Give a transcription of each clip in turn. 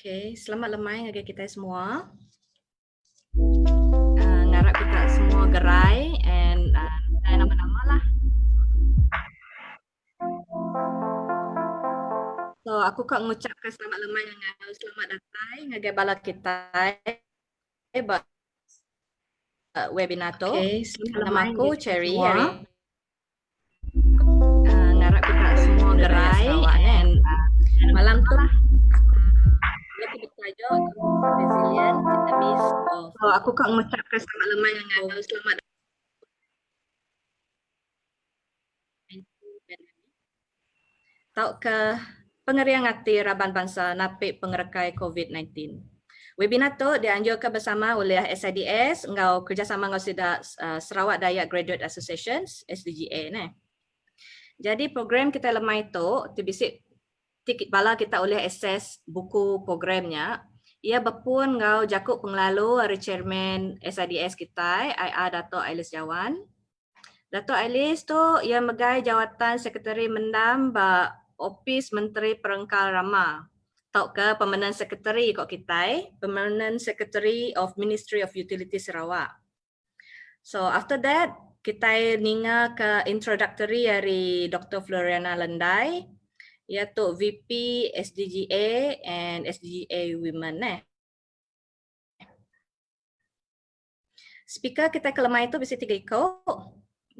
Okey, selamat lemai bagi kita semua. Ngarap kita semua gerai and nama-nama lah. So aku kak mengucapkan selamat lemai dengan selamat datang ngagai bala kita webinar tu. Okay, selamat Nama lemai aku bagi kita Cherry semua. hari ngarap kita semua gerai and malam tu lah aku bertajuk resilient in the midst of. So aku kak mengucapkan selamat lemai dengan selamat tau ke pengerian hati raban bangsa napik pengerekai COVID-19. Webinar tu dianjurkan bersama oleh SIDS ngau kerjasama ngau Sidak Sarawak Dayak Graduate Associations SDGA ni. Jadi program kita lemai tu tibisik tikit bala kita boleh akses buku programnya. Ia berpun ngau jakuk penglalu hari chairman SIDS kita IR Dato' Ailis Jawan. Dato' Ailis tu ia megai jawatan sekretari mendam ba Ofis Menteri Perengkal Rama. Tau ke Permanent Secretary kok kita, Permanent Secretary of Ministry of Utility Sarawak. So after that, kita ninga ke introductory dari Dr. Floriana Lendai, iaitu VP SDGA and SDGA Women. Speaker kita kelemah itu bisa 3 ikut.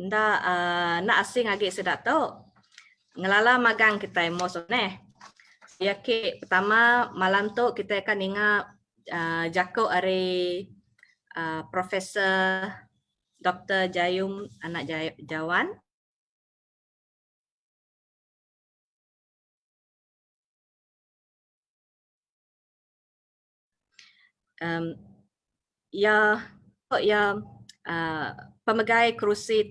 Nak asing agak sedap tau. Ngelala magang kita most of ni. Ya ke pertama malam tu kita akan ingat jakuk hari Profesor Dr. Jayum Anak Jawan. Pemegai kerusi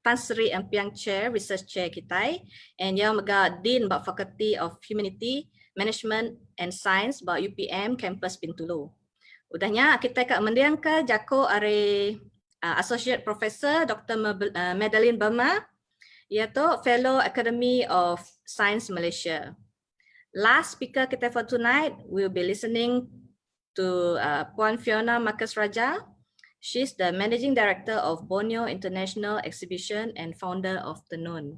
Tan Sri Empiang Chair, Research Chair kita, and yang mega Dean ba Faculty of Humanity, Management and Science ba UPM Campus Bintulu. Udahnya kita kat mendiang ke jako are Associate Professor Dr. Madeline Berma, iaitu Fellow Academy of Science Malaysia. Last speaker kita for tonight, we'll be listening to Puan Fiona Marcus Raja. She's the Managing Director of Borneo International Exhibition and founder of Tenun.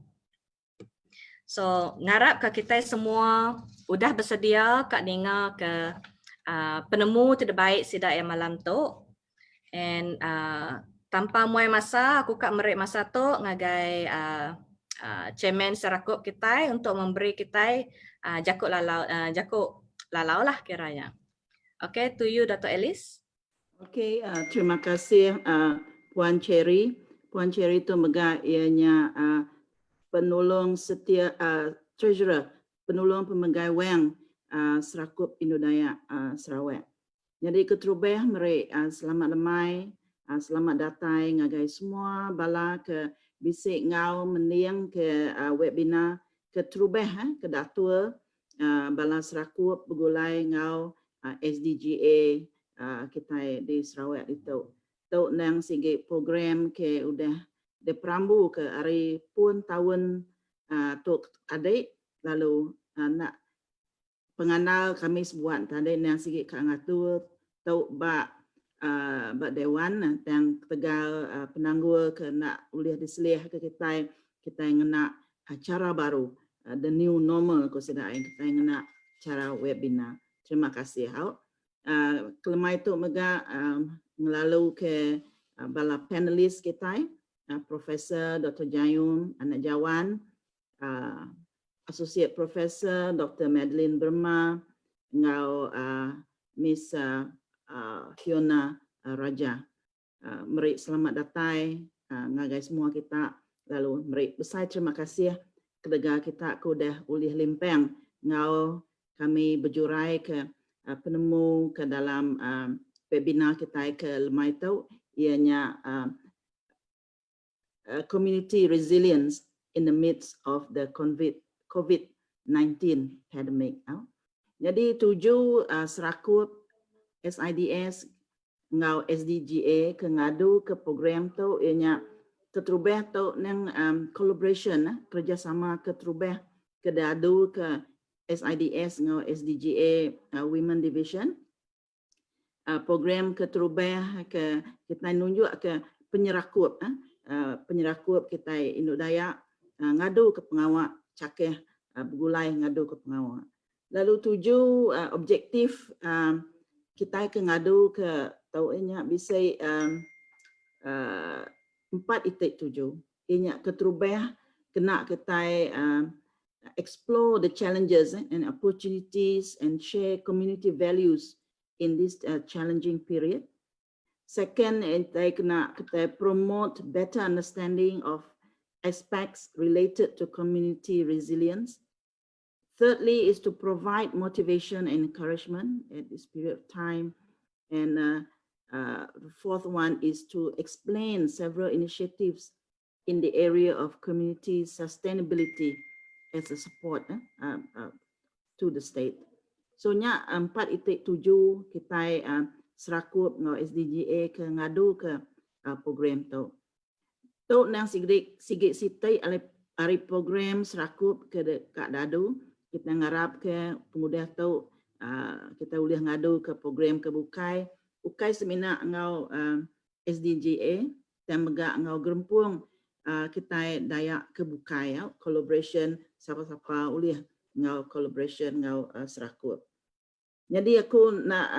So, ngarap ke kita semua udah bersedia kak dengar ke penemu terbaik sidak yang malam tu. And tanpa muai masa, aku kak merik masa tu ngagai Chairman Sarakup kita untuk memberi kita jakuk lalau lah kiranya. Okay, to you Dato' Alice. Okey, terima kasih Puan Cherry. Puan Cherry itu mega ianya penolong setia treasurer, penolong pemegai wang Sarakup Indu Dayak Sarawak. Jadi keterubah meri selamat lemai, selamat datang ngagai semua bala ke bisik ngau mendiang ke webinar keterubah ke datua bala Sarakup begulai ngau SDGA kita di Sarawak itu. Tau nang segi program ke udah diperambu ke hari pun tahun tok adik lalu nak penganal kami sebuat tadi nang segi kak ngatur tau ba dewan yang tegal penangguh ke nak boleh diselih ke kita ngena cara baru the new normal ko sedai kita ngena cara webinar. Terima kasih hau. Kelemah itu mega melalui ke bala panelis kita, Profesor Dr. Jayum Anak Jawan, Associate Professor Dr. Madeline Berma, ngau Miss Fiona Raja. Meri selamat datang ngagai semua kita. Lalu meri besar terima kasih kelega kita aku dah ulih limpang ngau kami berjurai ke penemu ke dalam webinar kita ke lemai tu ianya community resilience in the midst of the COVID-19 pandemic. Jadi 7 Sarakup SIDS ngau SDGA ke ngadu ke program tu ianya keterubah tu nang collaboration kerjasama keterubah ke dadu ke SIDS ngau SDGA Women Division. Program keterubah ke kita nunjuk ke penyerakup penyerakup kita Indu Dayak ngadu ke pengawak cakeh bergulai ngadu ke pengawak. Lalu 7 objektif kita ke ngadu ke taunya bisa 4.7 inya keterubah kena kita explore the challenges and opportunities and share community values in this challenging period. Second, kita promote better understanding of aspects related to community resilience. Thirdly, is to provide motivation and encouragement at this period of time. And the fourth one is to explain several initiatives in the area of community sustainability as a support to the state. So nya 4.7 kita Sarakup ngau SDGA ke ngadu ke program tu. Tu nang sigit sitai ari program Sarakup ke Kak Dadu kita ngarap ke pengudah tu kita boleh ngadu ke program ke Bukai semina ngau SDGA dan megak ngau gerempung kita Dayak ke Bukai collaboration siapa-siapa boleh ngau collaboration ngau Sarakup. Jadi aku nak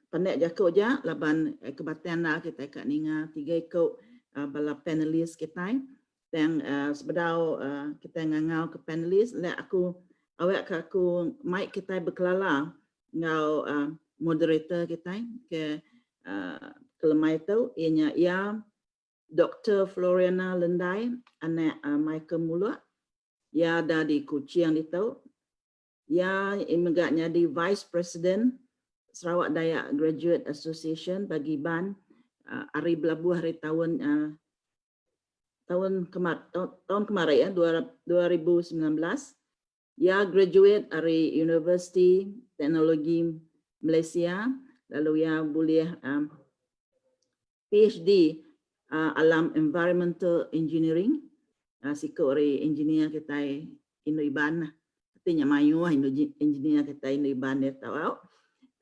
pandai jakau je laban kebatian nak kita kat ninga 3 ikut bala panelis kita dan sebedau kita ngangau ke panelis le aku awak aku mic kita berkelala ngau moderator kita ke kelemai tu ianya ia Dr. Fiona Lendai Anak Michael Mulut ia ada di Kuching di tu. Ya, imaganya di Vice President Sarawak Dayak Graduate Association bagi ban hari belabuh hari tahun kemarin ya 2019. Ya graduate dari University Teknologi Malaysia, lalu ya boleh PhD alam environmental engineering, sikut dari engineer kita Indu Iban. Artinya mayu engineer kita Indu Iban dia tahu.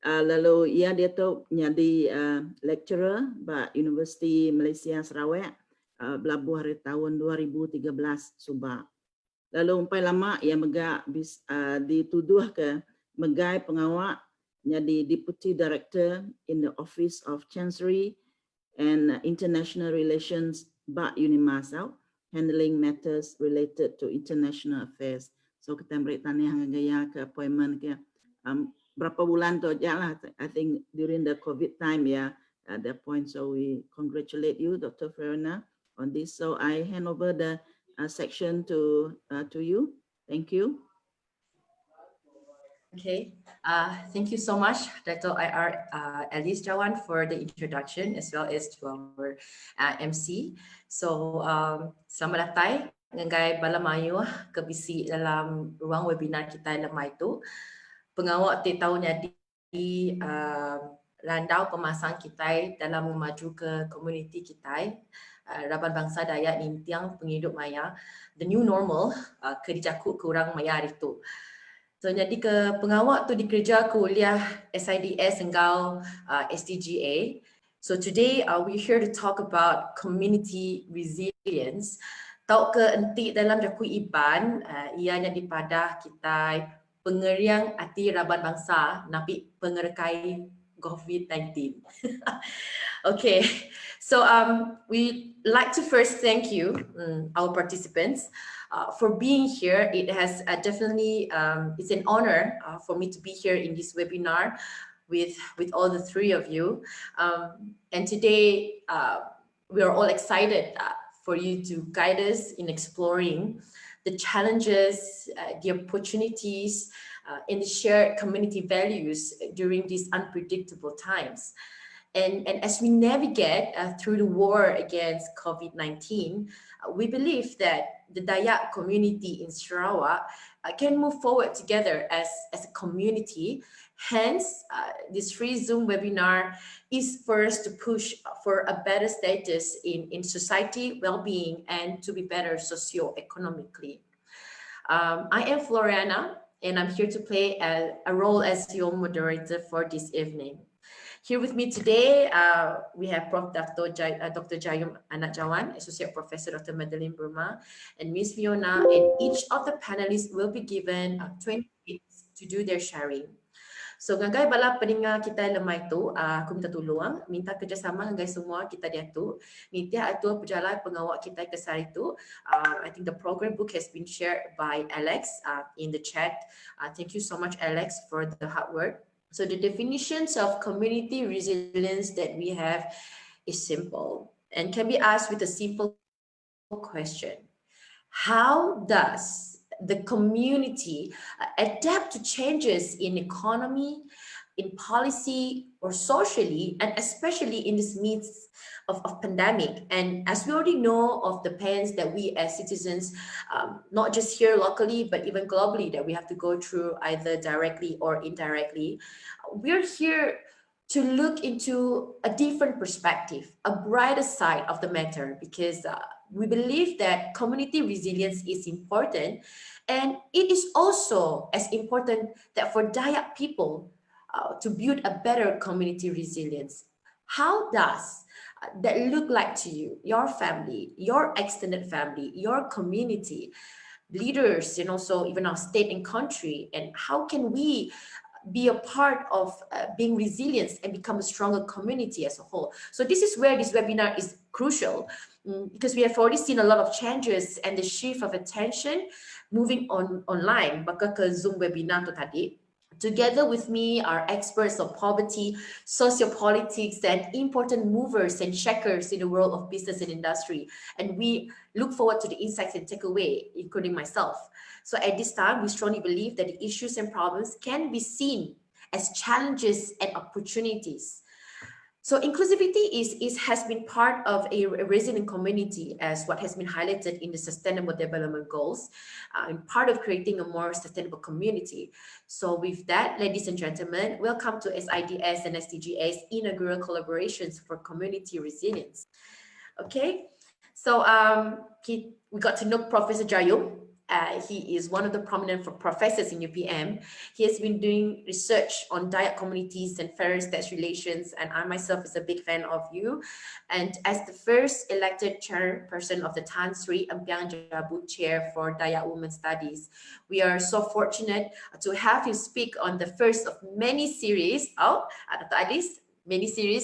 Lalu ia dia tu jadi lecturer di Universiti Malaysia Sarawak belabuh hari tahun 2013 Subak. Lalu umpai lama ia megak dituduh ke megai pengawak jadi Deputy Director in the Office of Chancery and International Relations Bak Unimasau, handling matters related to international affairs. So kita beri tanya gaya ke appointment ke berapa bulan tu aja lah. I think during the COVID time ya at that point. So we congratulate you, Dr. Fiona, on this. So I hand over the section to you. Thank you. Okay, thank you so much, Dr. IR Alice Jawan, for the introduction as well as to our MC. So selamat datang ngai balamayu ke bisi dalam ruang webinar kita lemai itu. Pengawak ti tahunnya di landau pemasang kita dalam memaju ke komuniti kita Raban Bangsa Dayak Nintiang Penghidup Maya, the new normal ke dijakuk ke orang maya itu. So jadi ke pengawak tu dikerja kuliah SIDS engkau SDGA. So today we're here to talk about community resilience. Tau ke enti dalam jaku iban ianya dipadah kita pengeriang hati raban bangsa napi pengerekai COVID-19. Okay, so we'd like to first thank you, our participants, for being here. It has definitely, it's an honor for me to be here in this webinar with all the three of you. And today, we are all excited for you to guide us in exploring the challenges, the opportunities, and the shared community values during these unpredictable times. And as we navigate through the war against COVID-19, we believe that the Dayak community in Sarawak can move forward together as a community. Hence, this free Zoom webinar is for us to push for a better status in society, well-being, and to be better socioeconomically. I am Fiona, and I'm here to play a role as your moderator for this evening. Here with me today, we have Prof. Dr. Jayum, Anak, Jawan, Associate Professor Dr. Madeline, Berma, and Miss Fiona, and each of the panelists will be given 20 minutes to do their sharing. So ngagai bala pendengar kita lemai tu, aku minta tolong, minta kerjasama ngagai semua kita dia tu. Nitia atua berjalan pengawal kita ke sari tu. I think the program book has been shared by Alex in the chat. Thank you so much, Alex, for the hard work. So the definitions of community resilience that we have is simple and can be asked with a simple question. How does the community adapt to changes in economy, in policy, or socially, and especially in this midst of pandemic? And as we already know of the pains that we as citizens, not just here locally, but even globally, that we have to go through either directly or indirectly, we're here to look into a different perspective, a brighter side of the matter, because we believe that community resilience is important, and it is also as important that for Dayak people to build a better community resilience. How does that look like to you, your family, your extended family, your community, leaders, and also even our state and country? And how can we be a part of being resilient and become a stronger community as a whole? So this is where this webinar is crucial, because we have already seen a lot of changes and the shift of attention moving online. Maka ke Zoom webinar tu tadi, together with me are experts of poverty, sociopolitics, and important movers and shakers in the world of business and industry. And we look forward to the insights and takeaway, including myself. So at this time, we strongly believe that the issues and problems can be seen as challenges and opportunities. So inclusivity has been part of a resilient community, as what has been highlighted in the Sustainable Development Goals, and part of creating a more sustainable community. So with that, ladies and gentlemen, welcome to SIDS and SDGA's inaugural collaborations for community resilience. Okay, so we got to know Professor Jayum. He is one of the prominent professors in UPM. He has been doing research on Dayak communities and fairer states relations, and I myself is a big fan of you. And as the first elected chairperson of the Tan Sri Empiang Jabut Chair for Dayak Women Studies, we are so fortunate to have you speak on the first of many series.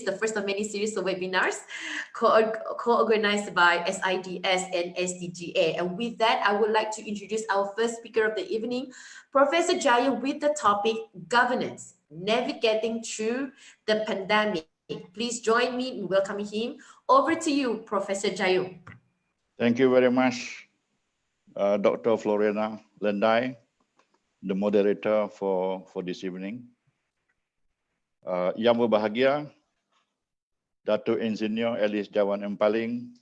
The first of many series of webinars co-organized by SIDS and SDGA. And with that, I would like to introduce our first speaker of the evening, Professor Jayum, with the topic Governance, Navigating Through the Pandemic. Please join me in welcoming him. Over to you, Professor Jayum. Thank you very much, Dr. Fiona Lendai, the moderator for this evening. Yang berbahagia, Dato' Engineer Alice Jawan Empaling,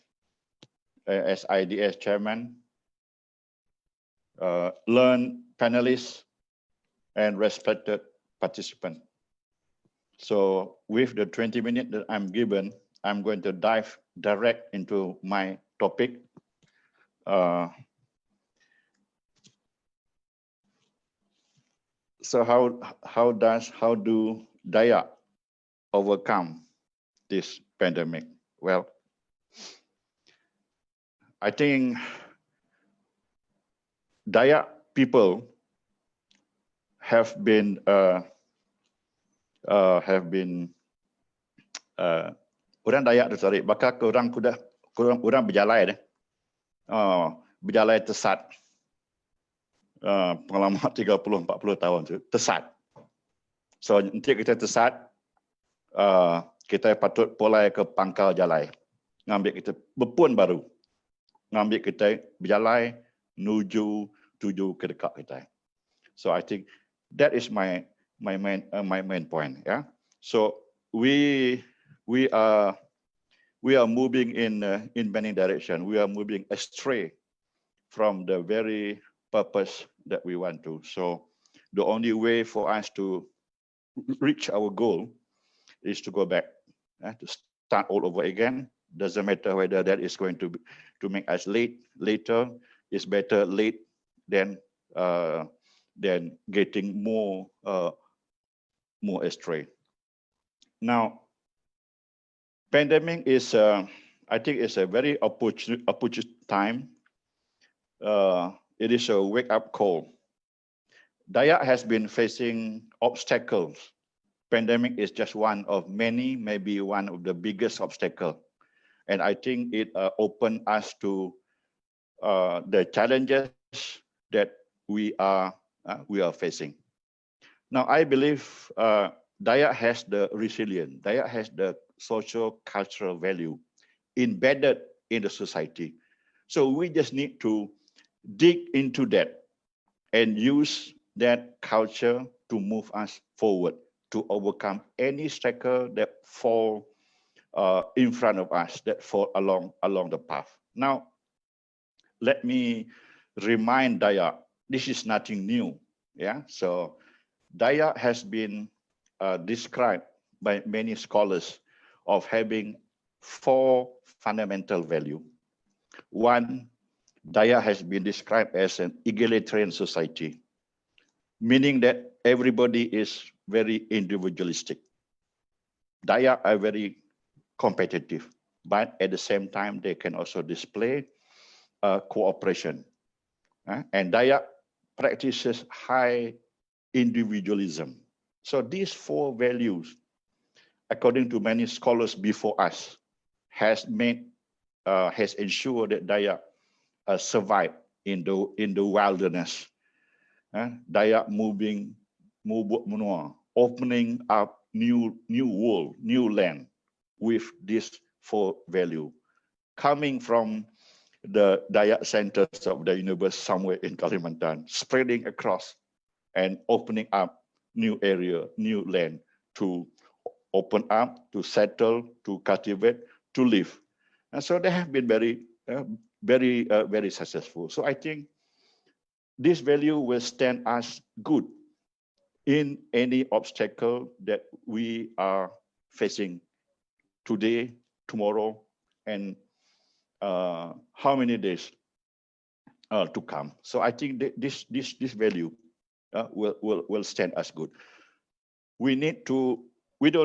SIDS Chairman, learned panelists, and respected participants. So with the 20 minutes that I'm given, I'm going to dive direct into my topic. So how do Dayak overcome this pandemic? Well, I think Dayak people have been orang Dayak tu sorry, bakal orang berjalai berjalai tesat pengalaman 30-40 tahun tu tesat. So nanti kita tesat, kita patut polai ke pangkal jalai, ngambil kita berpun baru, ngambil kita berjalai nuju tuju ke dekat kita. So I think that is my main point. Yeah. So we are moving in many directions. We are moving astray from the very purpose that we want to. So the only way for us to reach our goal is to go back, to start all over again. Doesn't matter whether that is going to make us later. It's better late than than getting more astray. Now, pandemic is, I think, it's a very opportune time. It is a wake-up call. Dayak has been facing obstacles. Pandemic is just one of many, maybe one of the biggest obstacles. And I think it opened us to the challenges that we are facing. Now, I believe Dayak has the resilience. Dayak has the social cultural value embedded in the society. So we just need to dig into that and use that culture to move us forward, to overcome any obstacle that fall in front of us, that fall along the path. Now, let me remind Dayak, this is nothing new. Yeah, so Dayak has been described by many scholars of having 4 fundamental values. One, Dayak has been described as an egalitarian society, meaning that everybody is very individualistic. Dayak are very competitive, but at the same time, they can also display cooperation. And Dayak practices high individualism. So these 4 values, according to many scholars before us, has ensured that Dayak survive in the wilderness. Dayak opening up new world, new land with these 4 values, coming from the Dayak centers of the universe somewhere in Kalimantan, spreading across and opening up new area, new land to open up, to settle, to cultivate, to live. And so they have been very successful. So I think this value will stand us good in any obstacle that we are facing today, tomorrow, and how many days to come. So I think this value will stand us good. We don't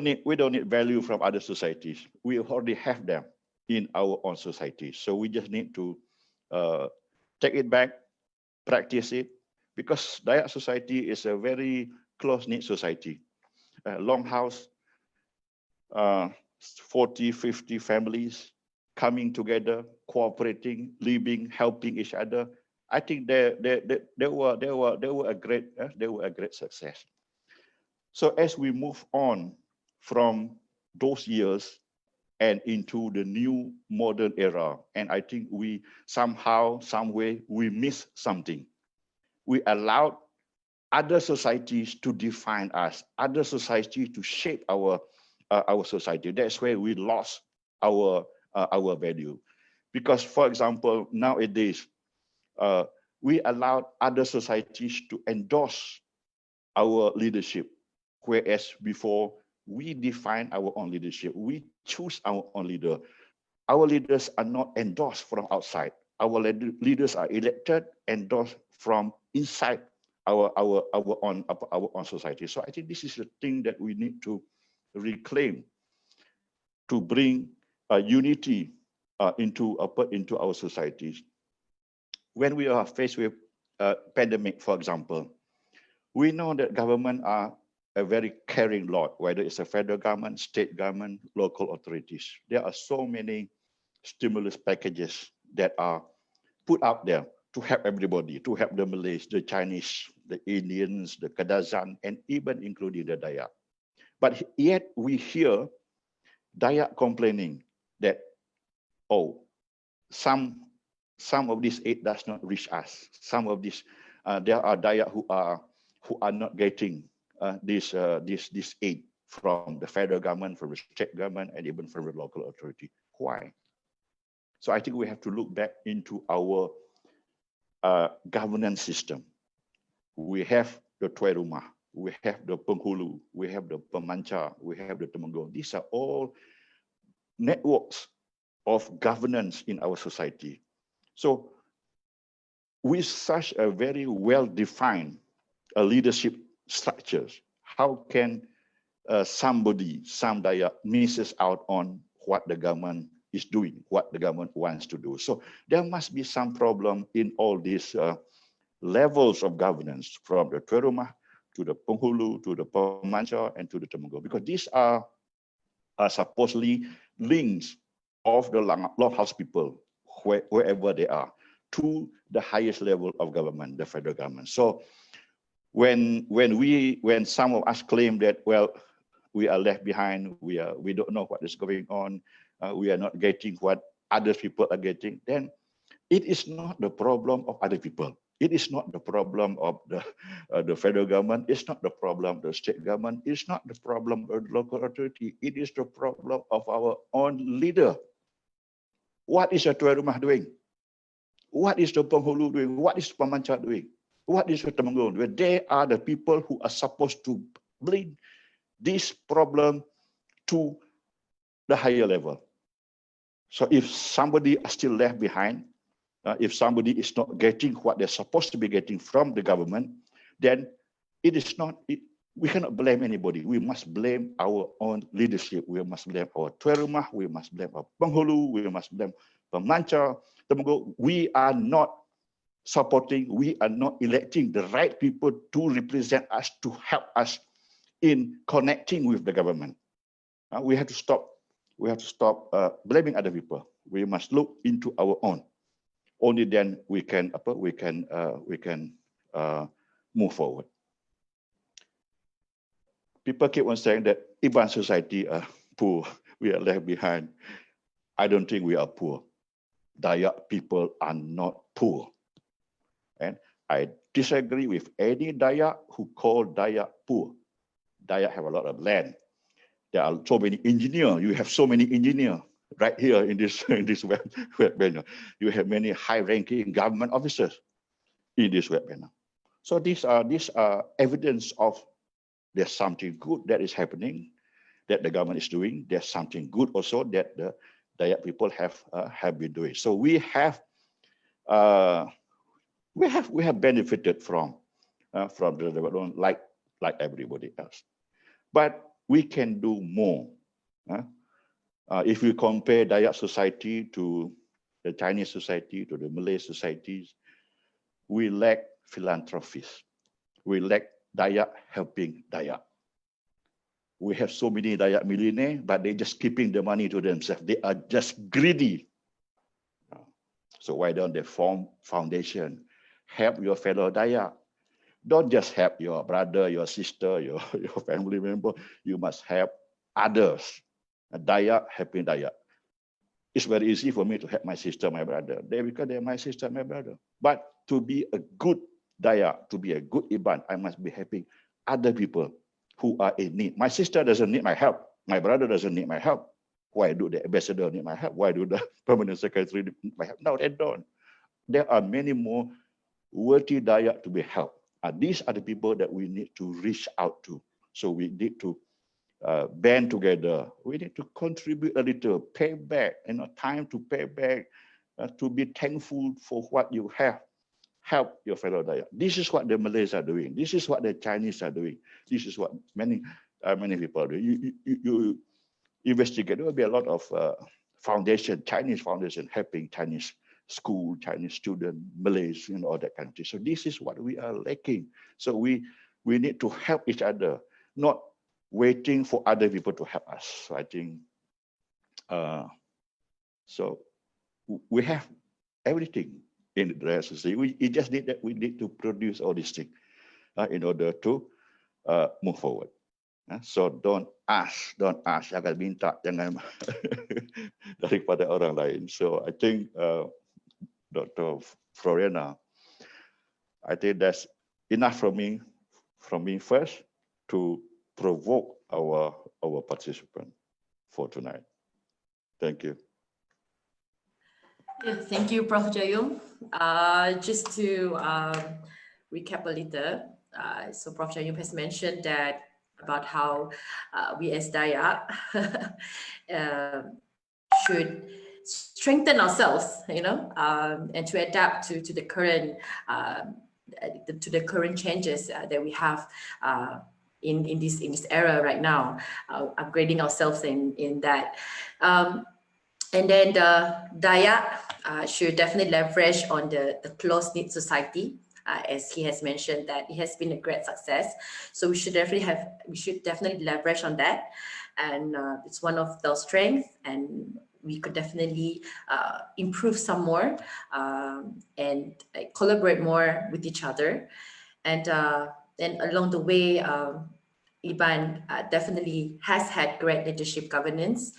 need value from other societies. We already have them in our own society. So we just need to take it back, practice it, because Dayak society is a very close-knit society. Long house, 40, 50 families coming together, cooperating, living, helping each other. I think they were a great success. So as we move on from those years and into the new modern era, and I think we somehow, some way, we miss something. We allowed other societies to define us, other societies to shape our society. That's where we lost our value. Because, for example, nowadays, we allowed other societies to endorse our leadership, whereas before we define our own leadership. We choose our own leader. Our leaders are not endorsed from outside. Our leaders are elected, endorsed from inside our own society. So I think this is the thing that we need to reclaim, to bring unity into our societies. When we are faced with a pandemic, for example, we know that government are a very caring lot, whether it's a federal government, state government, local authorities. There are so many stimulus packages that are put out there to help everybody, to help the Malays, the Chinese, the Indians, the Kadazan, and even including the Dayak. But yet we hear Dayak complaining that, oh, some of this aid does not reach us. Some of this, there are Dayak who are not getting this aid from the federal government, from the state government, and even from the local authority. Why? So I think we have to look back into our governance system. We have the Tuai Rumah, we have the Penghulu, we have the Pemancar, we have the Temenggung. These are all networks of governance in our society. So with such a very well-defined leadership structures. How can some Dayak misses out on what the government is doing, what the government wants to do? So there must be some problem in all these levels of governance, from the Tuan Rumah to the Penghulu, to the Pemancar, and to the Temenggong, because these are supposedly links of the Longhouse people, wherever they are, to the highest level of government, the federal government. So when some of us claim that, well, we are left behind, we don't know what is going on, we are not getting what other people are getting, then it is not the problem of other people. It is not the problem of the federal government. It's not the problem of the state government. It's not the problem of the local authority. It is the problem of our own leader. What is the Tuan Rumah doing? What is the Penghulu doing? What is Pemancar doing? What is the Temenggong doing? They are the people who are supposed to bring this problem to the higher level. So if somebody is still left behind, if somebody is not getting what they're supposed to be getting from the government, then it is not, we cannot blame anybody. We must blame our own leadership. We must blame our Tuan Rumah. We must blame our Penghulu. We must blame Pemancar. We are not supporting, we are not electing the right people to represent us, to help us in connecting with the government. We have to stop. We have to stop blaming other people. We must look into our own. Only then we can move forward. People keep on saying that Iban society are poor, we are left behind. I don't think we are poor. Dayak people are not poor. And I disagree with any Dayak who call Dayak poor. Dayak have a lot of land. There are so many engineers. You have so many engineers right here in this web banner. You have many high-ranking government officers in this web banner. So these are evidence of there's something good that is happening, that the government is doing. There's something good also that the Dayak people have been doing. So we have benefited from the development like everybody else, but we can do more. If we compare Dayak society to the Chinese society, to the Malay societies, we lack philanthropists. We lack Dayak helping Dayak. We have so many Dayak millionaires, but they're just keeping the money to themselves. They are just greedy. So why don't they form foundation? Help your fellow Dayak. Don't just help your brother, your sister, your family member. You must help others. Dayak helping Dayak. It's very easy for me to help my sister, my brother. Because they're my sister, my brother. But to be a good Dayak, to be a good Iban, I must be helping other people who are in need. My sister doesn't need my help. My brother doesn't need my help. Why do the ambassador need my help? Why do the permanent secretary need my help? No, they don't. There are many more worthy Dayak to be helped. These are the people that we need to reach out to. So we need to band together. We need to contribute a little, pay back, time to pay back, to be thankful for what you have. Help your fellow Dayak. This is what the Malays are doing. This is what the Chinese are doing. This is what many people are doing. You investigate. There will be a lot of Chinese foundation helping Chinese school, Chinese student, Malays, all that kind of thing. So this is what we are lacking. So we need to help each other, not waiting for other people to help us. So I think, so we have everything in the society. We just need that. We need to produce all these things in order to move forward. So don't ask, jangan minta, jangan daripada orang lain. So I think Dr. Fiona, I think that's enough from me first to provoke our participant for tonight. Thank you. Yeah, thank you, Prof. Jayum. Just to recap a little, so Prof. Jayum has mentioned that about how we as Dayak should strengthen ourselves, and to adapt to the current to the current changes that we have in this era right now, upgrading ourselves in that. And then the Dayak should definitely leverage on the close-knit society, as he has mentioned that it has been a great success. So we should definitely leverage on that, and it's one of those strengths, and we could definitely improve some more and collaborate more with each other. And along the way, Iban definitely has had great leadership governance.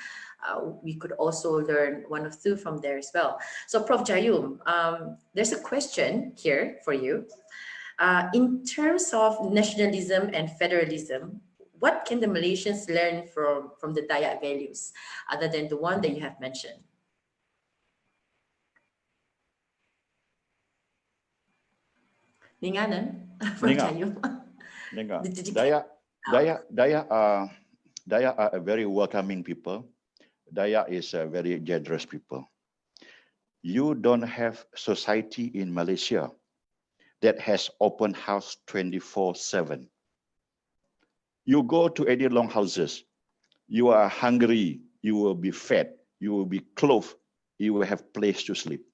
We could also learn one or two from there as well. So Prof. Jayum, there's a question here for you. In terms of nationalism and federalism, what can the Malaysians learn from the Dayak values other than the one that you have mentioned? Ninganan, Prof. Jayum. Dayak are a very welcoming people. Dayak is a very generous people. You don't have society in Malaysia that has open house 24/7. You go to any long houses, you are hungry, you will be fed, you will be clothed, you will have place to sleep.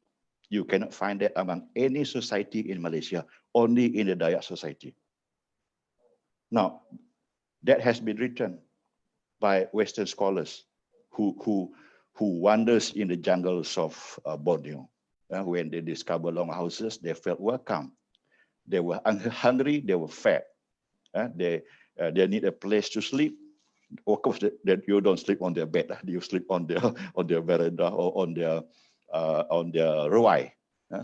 You cannot find that among any society in Malaysia, only in the Dayak society. Now, that has been written by Western scholars who wanders in the jungles of Borneo. When they discover long houses, they felt welcome. They were hungry, they were fed. They need a place to sleep. Of course, that you don't sleep on their bed. You sleep on their veranda or on their ruai.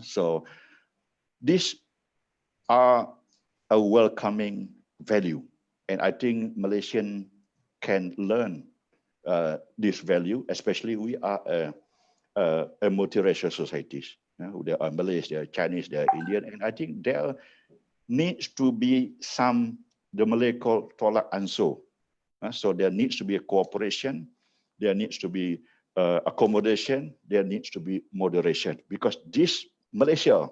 So these are a welcoming value, and I think Malaysian can learn this value, especially we are a multiracial societies. There are Malays, there are Chinese, there are Indian, and I think there needs to be some, the Malay call tolak ansur. So there needs to be a cooperation, there needs to be accommodation, there needs to be moderation, because this Malaysia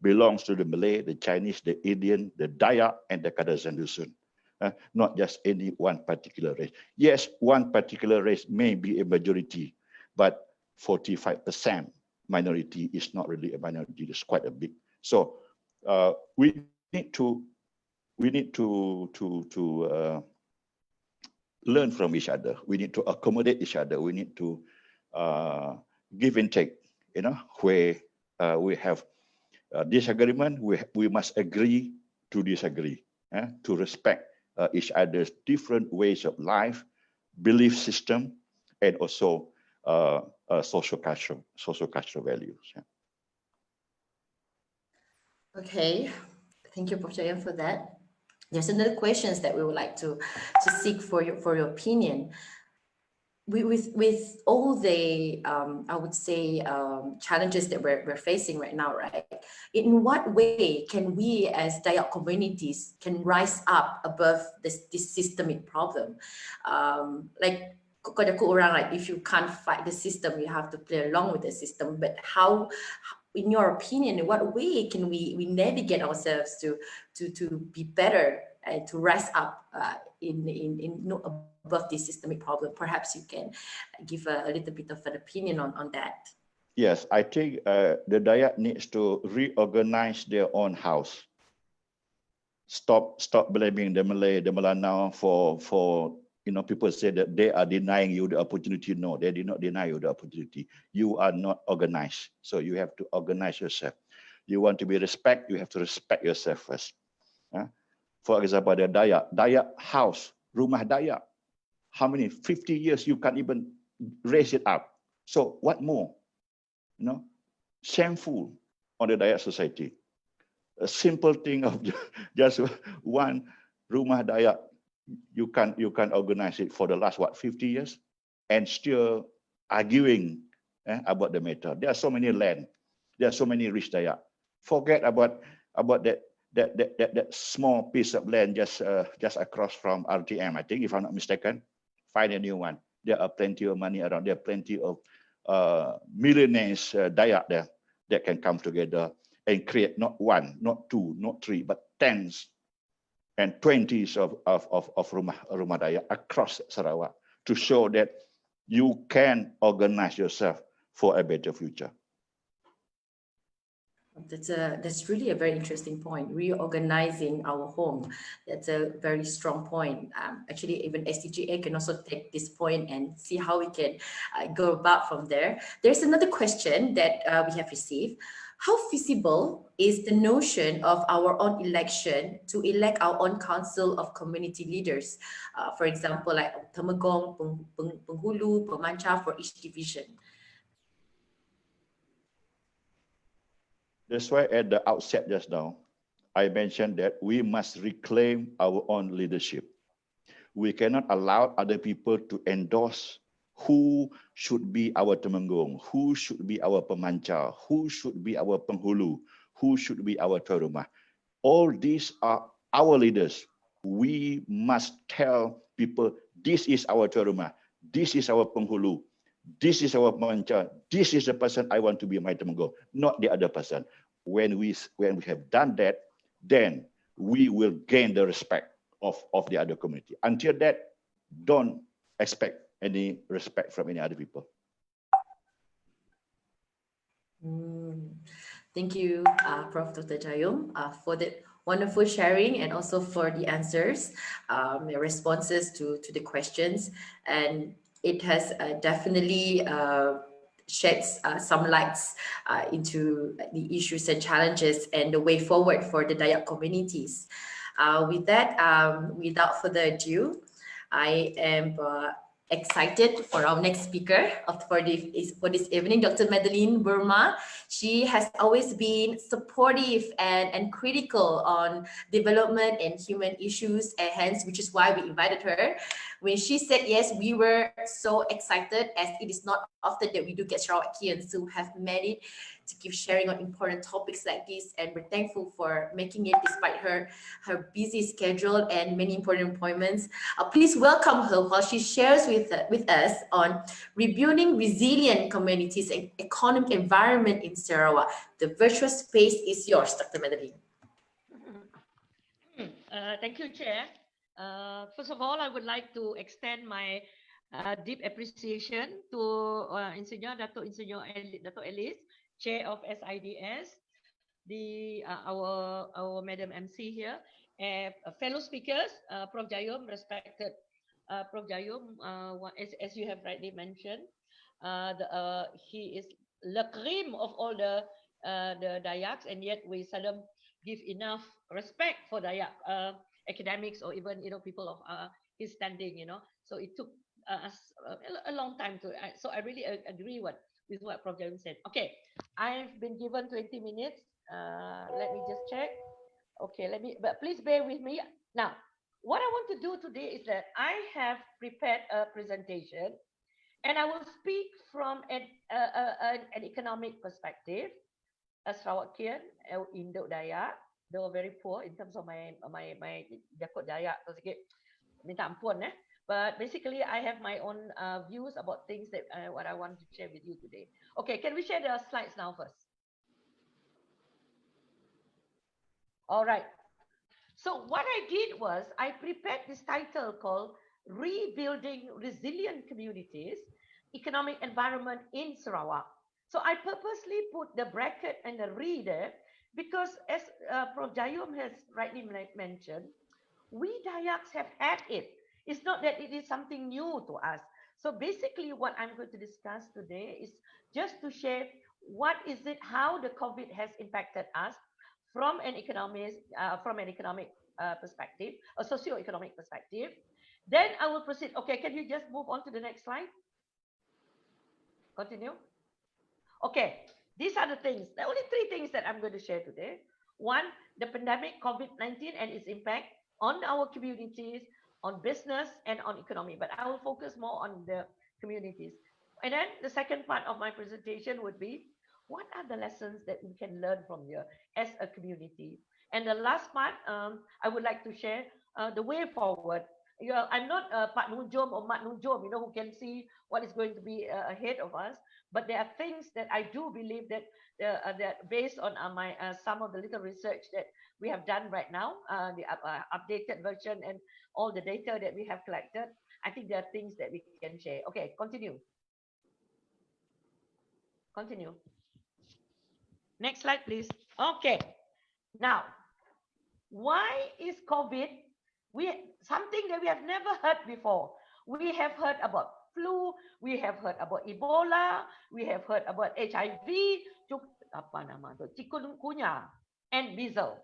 belongs to the Malay, the Chinese, the Indian, the Dayak, and the Kadazan Dusun. Not just any one particular race. Yes, one particular race may be a majority, but 45% minority is not really a minority. It's quite a big. So we need to learn from each other. We need to accommodate each other. We need to give and take. Where we have disagreement, we must agree to disagree, to respect each other's different ways of life, belief system, and also social cultural values. Okay, thank you, Prof. Jayum, for that. There's another questions that we would like to seek for your opinion. With all the I would say challenges that we're facing right now, right? In what way can we as Dayak communities can rise up above this systemic problem? Like if you can't fight the system, you have to play along with the system. But how, in your opinion, in what way can we navigate ourselves to be better and to rise up above this systemic problem? Perhaps you can give a little bit of an opinion on that. Yes, I think the Dayak needs to reorganize their own house. Stop blaming the Malay, the Melanau for people say that they are denying you the opportunity. No, they did not deny you the opportunity. You are not organized, so you have to organize yourself. You want to be respected, you have to respect yourself first. For example, the Dayak house, rumah Dayak. How many? 50 years you can't even raise it up. So what more? Shameful on the Dayak society. A simple thing of just one rumah Dayak, you can organize it for the last 50 years, and still arguing about the matter. There are so many land, there are so many rich Dayak. Forget about that small piece of land just across from RTM. I think, if I'm not mistaken, find a new one. There are plenty of money around. There are plenty of millionaires Dayak there that can come together and create not one, not two, not three, but tens and 20s of rumah Dayak across Sarawak to show that you can organize yourself for a better future. That's really a very interesting point. Reorganizing our home. That's a very strong point. Actually, even SDGA can also take this point and see how we can go about from there. There's another question that we have received. How feasible is the notion of our own election to elect our own council of community leaders? For example, like Temagong, Penghulu, Pemancar for each division. That's why at the outset just now, I mentioned that we must reclaim our own leadership. We cannot allow other people to endorse who should be our Temenggung, who should be our Pemancar, who should be our Penghulu, who should be our Tuan Rumah. All these are our leaders. We must tell people, this is our Tuan Rumah, this is our Penghulu, this is our Pemancar, this is the person I want to be my Temenggung, not the other person. When we have done that, then we will gain the respect of the other community. Until that, don't expect any respect from any other people. Thank you, Prof. Dr. Jayum, for the wonderful sharing and also for the answers, your responses to the questions. And it has definitely sheds some lights into the issues and challenges and the way forward for the Dayak communities. With that, without further ado, I am excited for our next speaker for this evening, Dr. Madeline Berma. She has always been supportive and critical on development and human issues, and hence, which is why we invited her. When she said yes, we were so excited, as it is not often that we do get Sarawakians who have managed to keep sharing on important topics like this, and we're thankful for making it despite her busy schedule and many important appointments. Please welcome her while she shares with us on rebuilding resilient communities and economic environment in Sarawak. The virtual space is yours, Dr. Madeline. Thank you, Chair. First of all, I would like to extend my deep appreciation to Dato' Elise, Chair of SIDS, our Madam MC here, fellow speakers, Prof. Jayum, respected Prof. Jayum, as you have rightly mentioned, he is the cream of all the Dayaks, and yet we seldom give enough respect for Dayak academics or even people of his standing. So it took us a long time to. So I really agree with what Prof. Jayum said. Okay, I've been given 20 minutes. Let me just check. Okay, but please bear with me. Now, what I want to do today is that I have prepared a presentation, and I will speak from an economic perspective. A Sarawakian, Indu Dayak, they were very poor in terms of my Jakut Dayak. Minta ampun, But basically, I have my own views about things that what I want to share with you today. Okay, can we share the slides now first? All right. So what I did was I prepared this title called Rebuilding Resilient Communities, Economic Environment in Sarawak. So I purposely put the bracket and the reader because, as Prof. Jayum has rightly mentioned, we Dayaks have had it. It's not that it is something new to us. So basically what I'm going to discuss today is just to share how the COVID has impacted us from an economic perspective, a socio-economic perspective. Then I will proceed. Okay, can you just move on to the next slide? Continue. Okay, these are the things, the only three things that I'm going to share today. One, the pandemic COVID-19 and its impact on our communities, on business, and on economy. But I will focus more on the communities. And then the second part of my presentation would be, what are the lessons that we can learn from here as a community? And the last part, I would like to share the way forward I'm not Pak Nujum or Mak Nujum, who can see what is going to be ahead of us. But there are things that I do believe that that based on my some of the little research that we have done right now, the updated version and all the data that we have collected, I think there are things that we can share. Okay, continue. Continue. Next slide, please. Okay. Now, why is COVID something that we have never heard before? We have heard about flu, we have heard about Ebola, we have heard about HIV, chikungunya, and measles.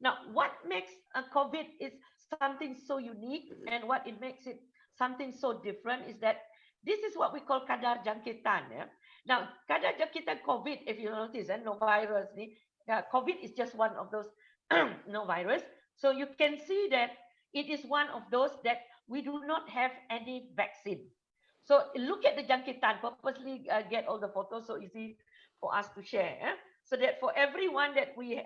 Now, what makes COVID is something so unique, and what it makes it something so different is that this is what we call kadar jangkitan. Yeah? Now, kadar jangkitan COVID, if you notice, no virus, COVID is just one of those no virus. So you can see that it is one of those that we do not have any vaccine. So look at the jangkitan, purposely get all the photos so easy for us to share. So that for everyone that we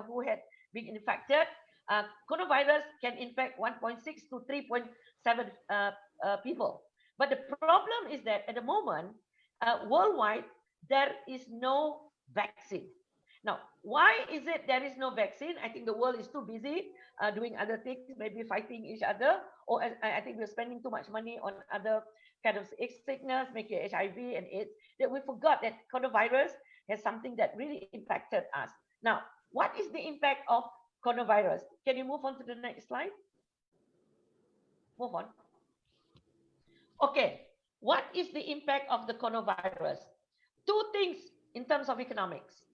who had been infected, coronavirus can infect 1.6 to 3.7 people. But the problem is that at the moment, worldwide, there is no vaccine. Now, why is it there is no vaccine? I think the world is too busy doing other things, maybe fighting each other, or I think we're spending too much money on other kind of sickness, making HIV and AIDS, that we forgot that coronavirus has something that really impacted us. Now, what is the impact of coronavirus? Can you move on to the next slide? Move on. Okay, what is the impact of the coronavirus? Two things in terms of economics.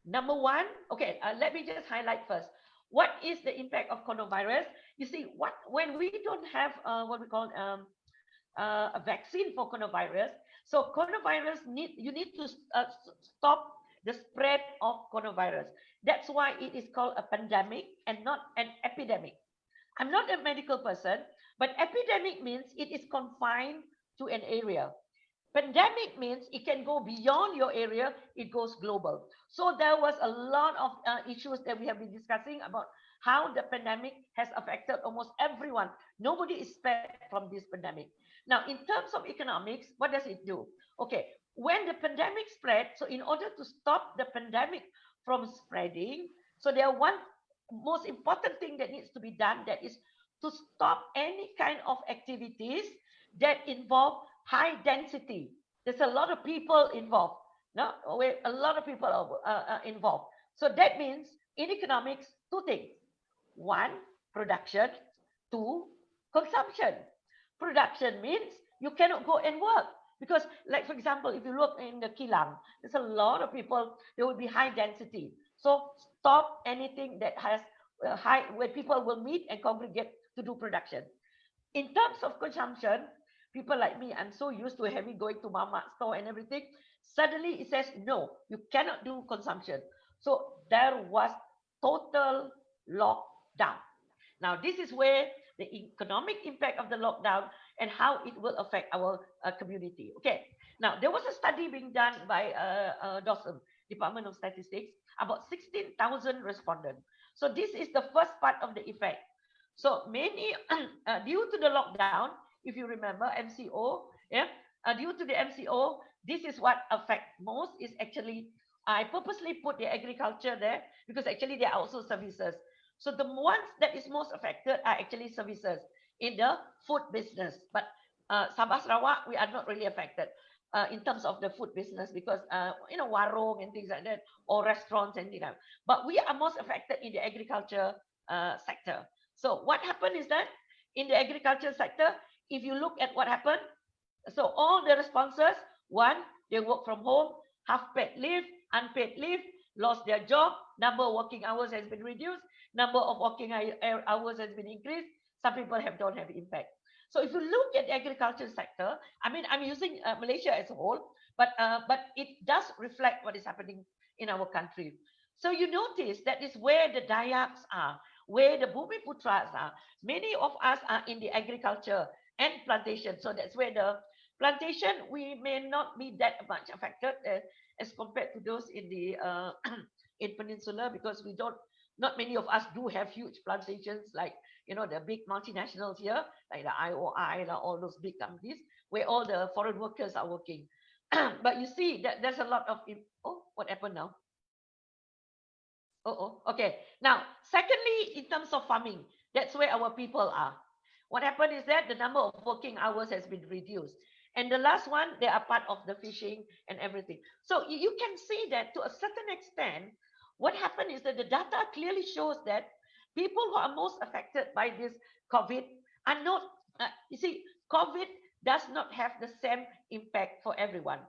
Number one, okay, let me just highlight first. What is the impact of coronavirus? You see, when we don't have what we call a vaccine for coronavirus, so coronavirus you need to stop the spread of coronavirus. That's why it is called a pandemic and not an epidemic. I'm not a medical person, but epidemic means it is confined to an area. Pandemic means it can go beyond your area, it goes global. So there was a lot of issues that we have been discussing about how the pandemic has affected almost everyone. Nobody is spared from this pandemic. Now, in terms of economics, what does it do? Okay, when the pandemic spread, so in order to stop the pandemic from spreading, so there are one most important thing that needs to be done, that is to stop any kind of activities that involve high density. There's a lot of people involved. No, a lot of people are involved. So that means in economics, two things. One, production. Two, consumption. Production means you cannot go and work. Because, like, for example, if you look in the kilang, there's a lot of people, there will be high density. So stop anything that has high, where people will meet and congregate to do production. In terms of consumption, people like me, I'm so used to having going to mama store and everything. Suddenly it says, no, you cannot do consumption. So there was total lockdown. Now, this is where the economic impact of the lockdown and how it will affect our community. Okay. Now, there was a study being done by DOSM, Department of Statistics, about 16,000 respondents. So this is the first part of the effect. So many, due to the lockdown, if you remember MCO, due to the MCO, this is what affects most is actually, I purposely put the agriculture there because actually they are also services. So the ones that is most affected are actually services in the food business. But Sabah Sarawak, we are not really affected in terms of the food business because, warung and things like that, or restaurants and things like that. But we are most affected in the agriculture sector. So what happened is that in the agriculture sector, if you look at what happened, so all the responses, one, they work from home, half paid leave, unpaid leave, lost their job, number of working hours has been reduced, number of working hours has been increased. Some people don't have impact. So if you look at the agriculture sector, I mean, I'm using Malaysia as a whole, but it does reflect what is happening in our country. So you notice that is where the Dayaks are, where the Bumiputras are. Many of us are in the agriculture and plantation. So that's where the plantation, we may not be that much affected as compared to those in the in Peninsula, because not many of us do have huge plantations like you know, the big multinationals here, like the IOI, all those big companies, where all the foreign workers are working. But you see that there's a lot of, oh, what happened now? Okay. Now, secondly, in terms of farming, that's where our people are. What happened is that the number of working hours has been reduced. And the last one, they are part of the fishing and everything. So you can see that to a certain extent, what happened is that the data clearly shows that people who are most affected by this COVID are not, you see, COVID does not have the same impact for everyone.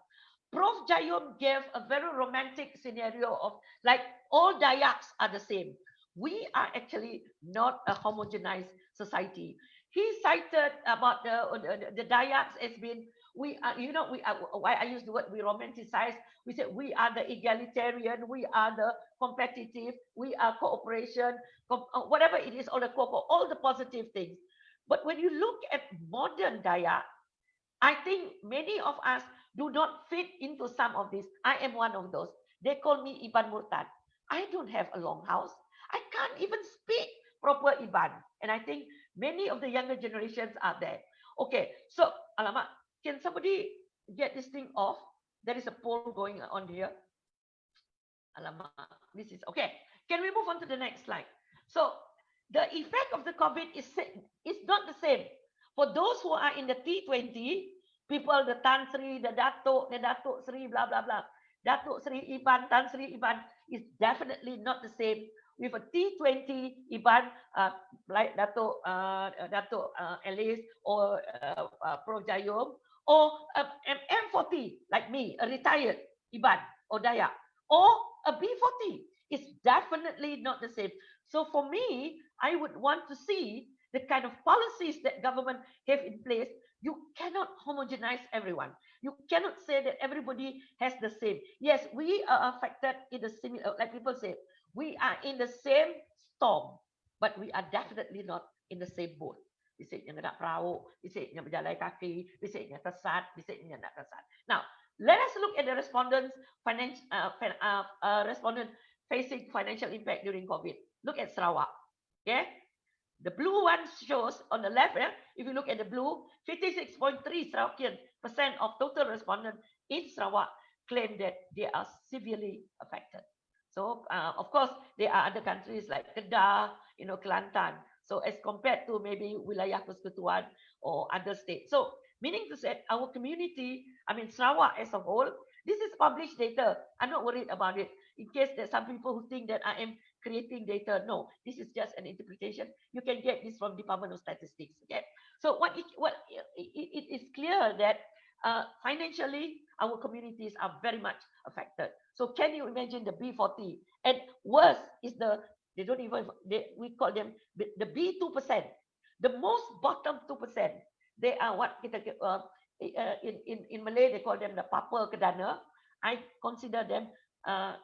Prof. Jayum gave a very romantic scenario of like all Dayaks are the same. We are actually not a homogenized society. He cited about the Dayaks as being, we are, you know, we are, why I use the word we romanticize, we say we are the egalitarian, we are the competitive, we are cooperation, whatever it is, all the positive things. But when you look at modern Dayak, I think many of us do not fit into some of this. I am one of those. They call me Iban Murtad. I don't have a long house. I can't even speak proper Iban. And I think many of the younger generations are there. Okay, so alamak, can somebody get this thing off? There is a poll going on here. Alamak, this is okay. Can we move on to the next slide? So the effect of the COVID is not the same. For those who are in the T20, people, the Tan Sri, the Datuk Sri, blah, blah, blah. Datuk Sri Iban, Tan Sri Iban is definitely not the same with a T20 Iban, like Datuk Alice or Prof. Jayum, or M40, like me, a retired Iban or Dayak, or a B40. It's definitely not the same. So for me, I would want to see the kind of policies that government have in place. You cannot homogenize everyone. You cannot say that everybody has the same. Yes, we are affected in the similar, like people say, we are in the same storm, but we are definitely not in the same boat. Bisiknya nak perahu, bisiknya berjalan kaki, bisiknya tersat, bisiknya nak tersat. Now, let us look at the respondents' respondent facing financial impact during COVID. Look at Sarawak. Okay. The blue one shows on the left, if you look at the blue, 56.3% of total respondents in Sarawak claim that they are severely affected. So, of course, there are other countries like Kedah, Kelantan. So, as compared to maybe Wilayah Persekutuan or other states. So, meaning to say, our community, Sarawak as a whole, this is published data. I'm not worried about it. In case there's some people who think that I am creating data, no, this is just an interpretation. You can get this from Department of Statistics. Okay, so it is clear that financially our communities are very much affected. So can you imagine the B40? And worse is we call them the B2%, the most bottom 2%. They are what in Malay they call them the papa kedana. I consider them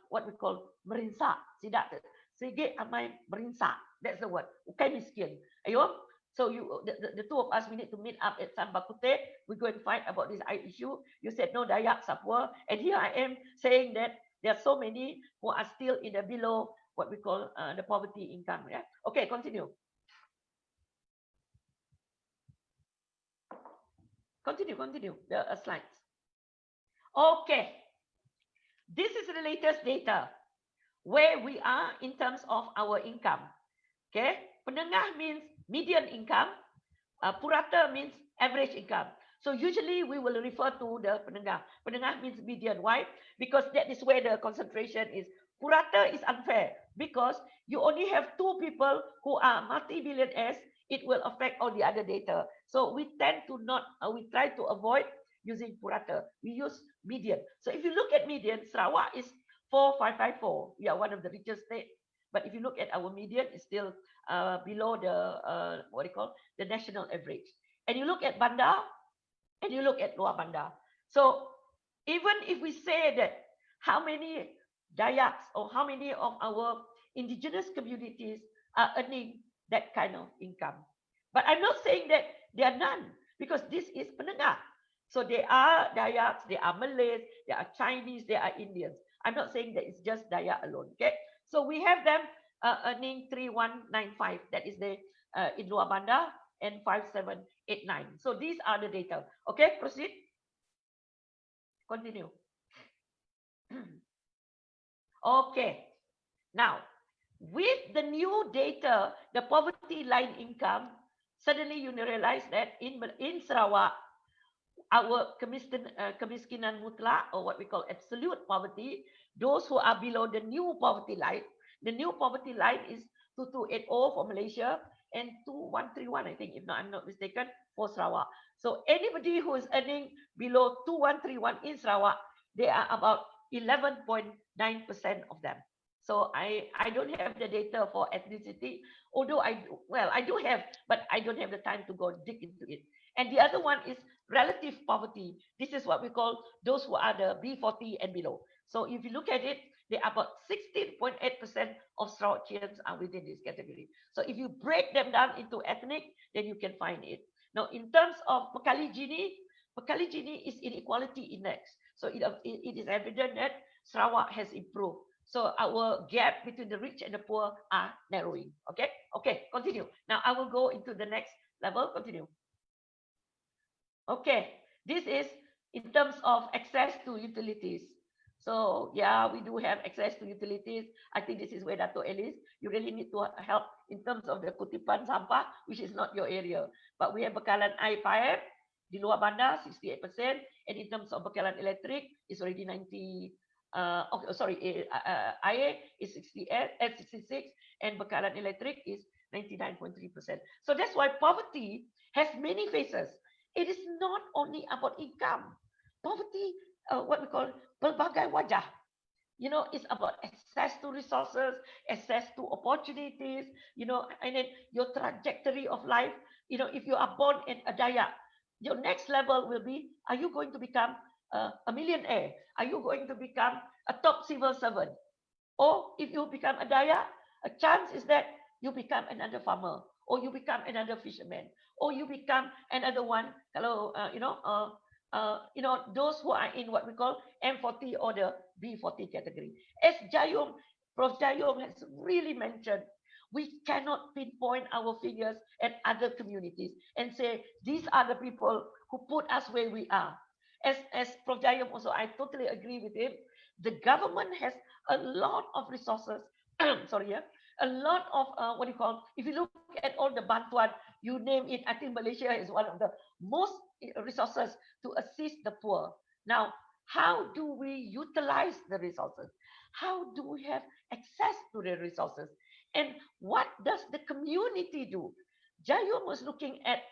what we call merinsak. Sidak sige amai merinsak. That's the word. Bukan miskin. Ayo. So the two of us, we need to meet up at San Bakute. We go and fight about this issue. You said no Dayak Sapwa, and here I am saying that there are so many who are still in the below what we call the poverty income. Yeah. Okay, continue. Continue the slides. Okay. This is the latest data where we are in terms of our income. Okay. Penengah means median income. Purata means average income. So usually we will refer to the penengah. Penengah means median. Why? Because that is where the concentration is. Purata is unfair because you only have two people who are multi-billionaires. It will affect all the other data. So we tend to we try to avoid using purata. We use median. So if you look at median, Sarawak is 4,554. We are one of the richest states. But if you look at our median, it's still below the the national average. And you look at Bandar, and you look at Luar Bandar. So even if we say that how many Dayaks or how many of our indigenous communities are earning that kind of income, but I'm not saying that there are none, because this is penengah. So there are Dayaks, there are Malays, there are Chinese, there are Indians. I'm not saying that it's just Dayak alone. Okay, so we have them earning 3,195. That is the in Luar Bandar and 5789. So these are the data. Okay, proceed. Continue. Okay. Now, with the new data, the poverty line income, suddenly you realize that in Sarawak, our kemiskinan mutlak, or what we call absolute poverty, those who are below the new poverty line is 2280 for Malaysia and 2131, I think, if not, I'm not mistaken, for Sarawak. So anybody who is earning below 2131 in Sarawak, they are about 11.9% of them. So I don't have the data for ethnicity, although I do have, but I don't have the time to go dig into it. And the other one is relative poverty. This is what we call those who are the B40 and below. So if you look at it, they are about 16.8% of Sarawakians are within this category. So if you break them down into ethnic, then you can find it. Now, in terms of Pekali Gini is inequality index. So it is evident that Sarawak has improved. So our gap between the rich and the poor are narrowing. Okay, continue. Now I will go into the next level. Continue. Okay, this is in terms of access to utilities. So yeah, we do have access to utilities. I think this is where Dato' Alice, you really need to help in terms of the kutipan sampah, which is not your area. But we have bekalan air pipe di luar bandar 68%, and in terms of bekalan elektrik, it's already 90. Air is 66, and bekalan elektrik is 99.3%. So that's why poverty has many faces. It is not only about income. Poverty, what we call pelbagai wajah. You know, it's about access to resources, access to opportunities, you know, and then your trajectory of life. You know, if you are born in a Dayak, your next level will be, are you going to become a millionaire? Are you going to become a top civil servant? Or if you become a Dayak, a chance is that you become another farmer, or you become another fisherman, or you become another one. Kalau those who are in what we call M40 or the B40 category. As Jayum, Prof. Jayum has really mentioned, we cannot pinpoint our figures at other communities and say these are the people who put us where we are. As Prof. Jayum also, I totally agree with him. The government has a lot of resources. A lot of what you call. If you look at all the bantuan, you name it. I think Malaysia is one of the most resources to assist the poor. Now, how do we utilize the resources? How do we have access to the resources? And what does the community do? Jayum was looking at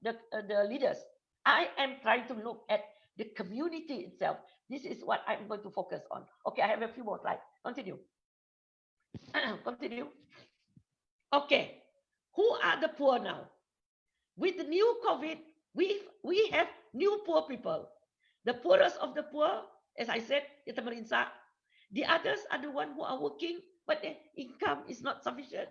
the leaders. I am trying to look at the community itself. This is what I'm going to focus on. Okay, I have a few more slides. Continue. Continue. Okay, who are the poor now? With the new COVID, we have new poor people. The poorest of the poor, as I said, it's Marinsa. The others are the ones who are working, but their income is not sufficient.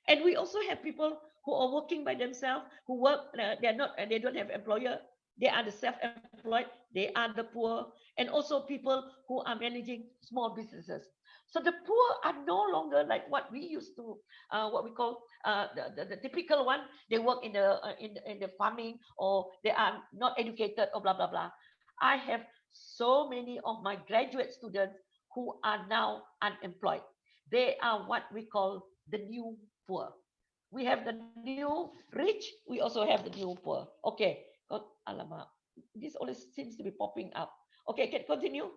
And we also have people who are working by themselves, who work, they don't have employer. They are the self-employed, they are the poor, and also people who are managing small businesses. So the poor are no longer like what we used to, what we call the typical one. They work in the farming, or they are not educated, or blah blah blah. I have so many of my graduate students who are now unemployed. They are what we call the new poor. We have the new rich. We also have the new poor. Okay. Alamak, this always seems to be popping up. Okay, can continue.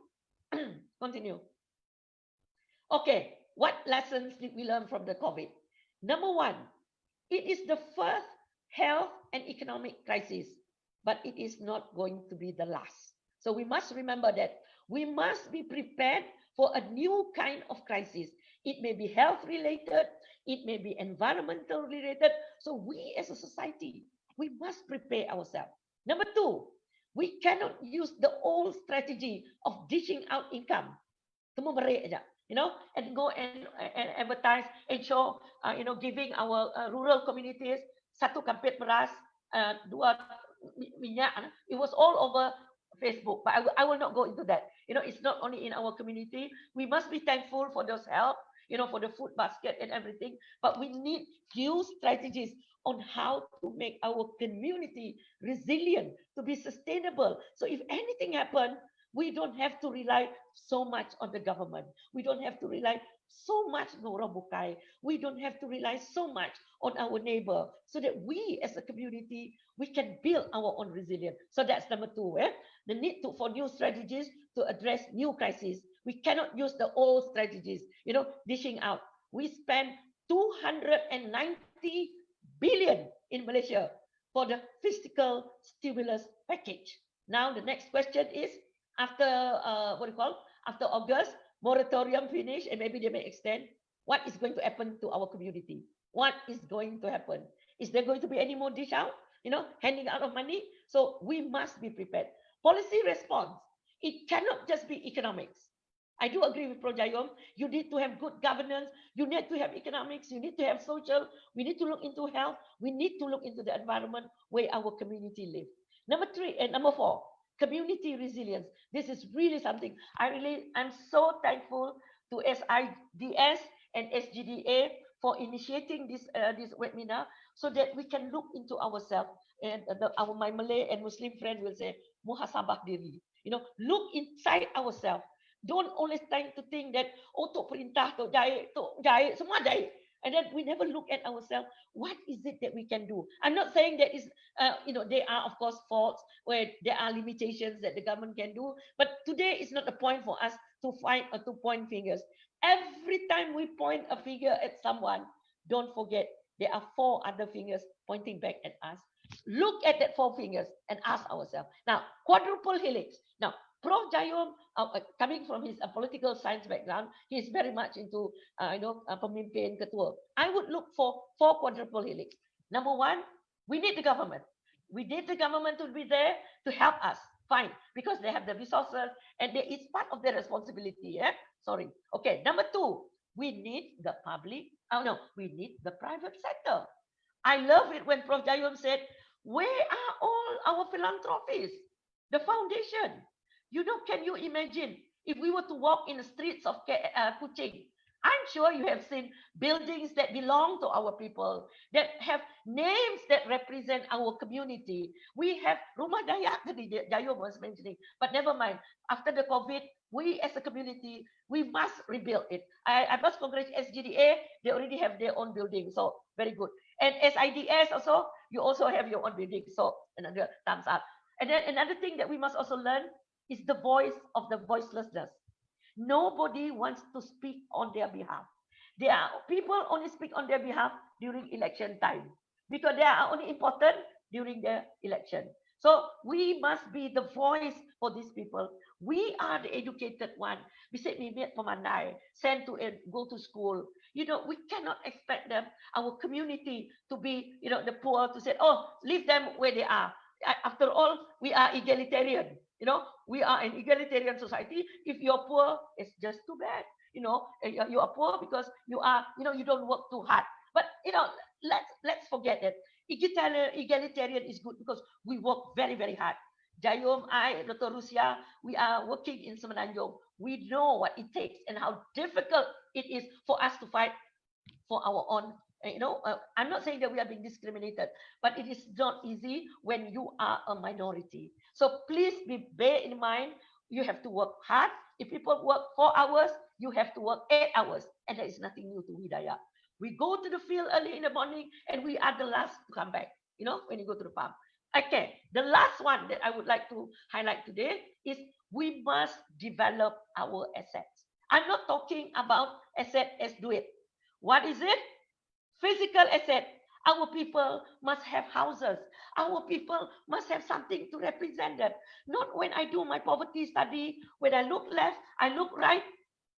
Continue. Okay, what lessons did we learn from the COVID? Number one, it is the first health and economic crisis, but it is not going to be the last. So we must remember that we must be prepared for a new kind of crisis. It may be health related, it may be environmental related. So we as a society, we must prepare ourselves. Number two, we cannot use the old strategy of dishing out income. Temu merik aja, and go and advertise and show, giving our rural communities satu kampit beras, dua minyak. It was all over Facebook, but I will not go into that. It's not only in our community. We must be thankful for those help. for the food basket and everything. But we need new strategies on how to make our community resilient, to be sustainable. So if anything happens, we don't have to rely so much on the government. We don't have to rely so much on orang bukai. We don't have to rely so much on our neighbor, so that we as a community, we can build our own resilience. So that's number two. The need for new strategies to address new crises. We cannot use the old strategies, dishing out. We spend 290 billion in Malaysia for the fiscal stimulus package. Now the next question is, after after August, moratorium finish, and maybe they may extend, what is going to happen to our community? What is going to happen? Is there going to be any more dish out, handing out of money? So we must be prepared. Policy response, it cannot just be economics. I do agree with Prof. Jayum. You need to have good governance. You need to have economics. You need to have social. We need to look into health. We need to look into the environment where our community lives. Number four, community resilience. This is really something I'm so thankful to SIDS and SGDA for initiating this webinar, so that we can look into ourselves. And my Malay and Muslim friend will say, muhasabah diri. Look inside ourselves. Don't always tend to think that, tok perintah, tok jahit, semua jahit. And then we never look at ourselves. What is it that we can do? I'm not saying that is, there are, of course, faults where there are limitations that the government can do. But today is not the point for us to find or to point fingers. Every time we point a finger at someone, don't forget there are 4 other fingers pointing back at us. Look at that 4 fingers and ask ourselves. Now, quadruple helix. Now, Prof. Jayum, coming from his political science background, he is very much into, pemimpin ketua. I would look for 4 quadruple helix. Number 1, we need the government. We need the government to be there to help us. Fine, because they have the resources and it's part of their responsibility. Sorry. Okay. Number 2, we need the we need the private sector. I love it when Prof. Jayum said, where are all our philanthropies? The foundation. Can you imagine if we were to walk in the streets of Kuching? I'm sure you have seen buildings that belong to our people, that have names that represent our community. We have Rumah Dayak, Jayum was mentioning, but never mind. After the COVID, we as a community, we must rebuild it. I must congratulate SGDA, they already have their own building, so very good. And SIDS also, you also have your own building, so another thumbs up. And then another thing that we must also learn is the voice of the voicelessness. Nobody wants to speak on their behalf. There are people only speak on their behalf during election time, because they are only important during the election. So we must be the voice for these people. We are the educated one. We said we met pemandai, sent to go to school. We cannot expect them, our community, to be, the poor, to say, oh, leave them where they are. After all, we are egalitarian. We are an egalitarian society. If you're poor, it's just too bad. You are poor because you are, you don't work too hard. But let's forget that. Egalitarian is good because we work very, very hard. Jayum, I, Dr. Rusia, we are working in Semenanjung. We know what it takes and how difficult it is for us to fight for our own. I'm not saying that we are being discriminated, but it is not easy when you are a minority. So please bear in mind, you have to work hard. If people work 4 hours, you have to work 8 hours. And there is nothing new to Hidayah. We go to the field early in the morning and we are the last to come back, when you go to the farm. Okay, the last one that I would like to highlight today is we must develop our assets. I'm not talking about asset as duit. What is it? Physical asset. Our people must have houses. Our people must have something to represent them. Not when I do my poverty study, when I look left, I look right.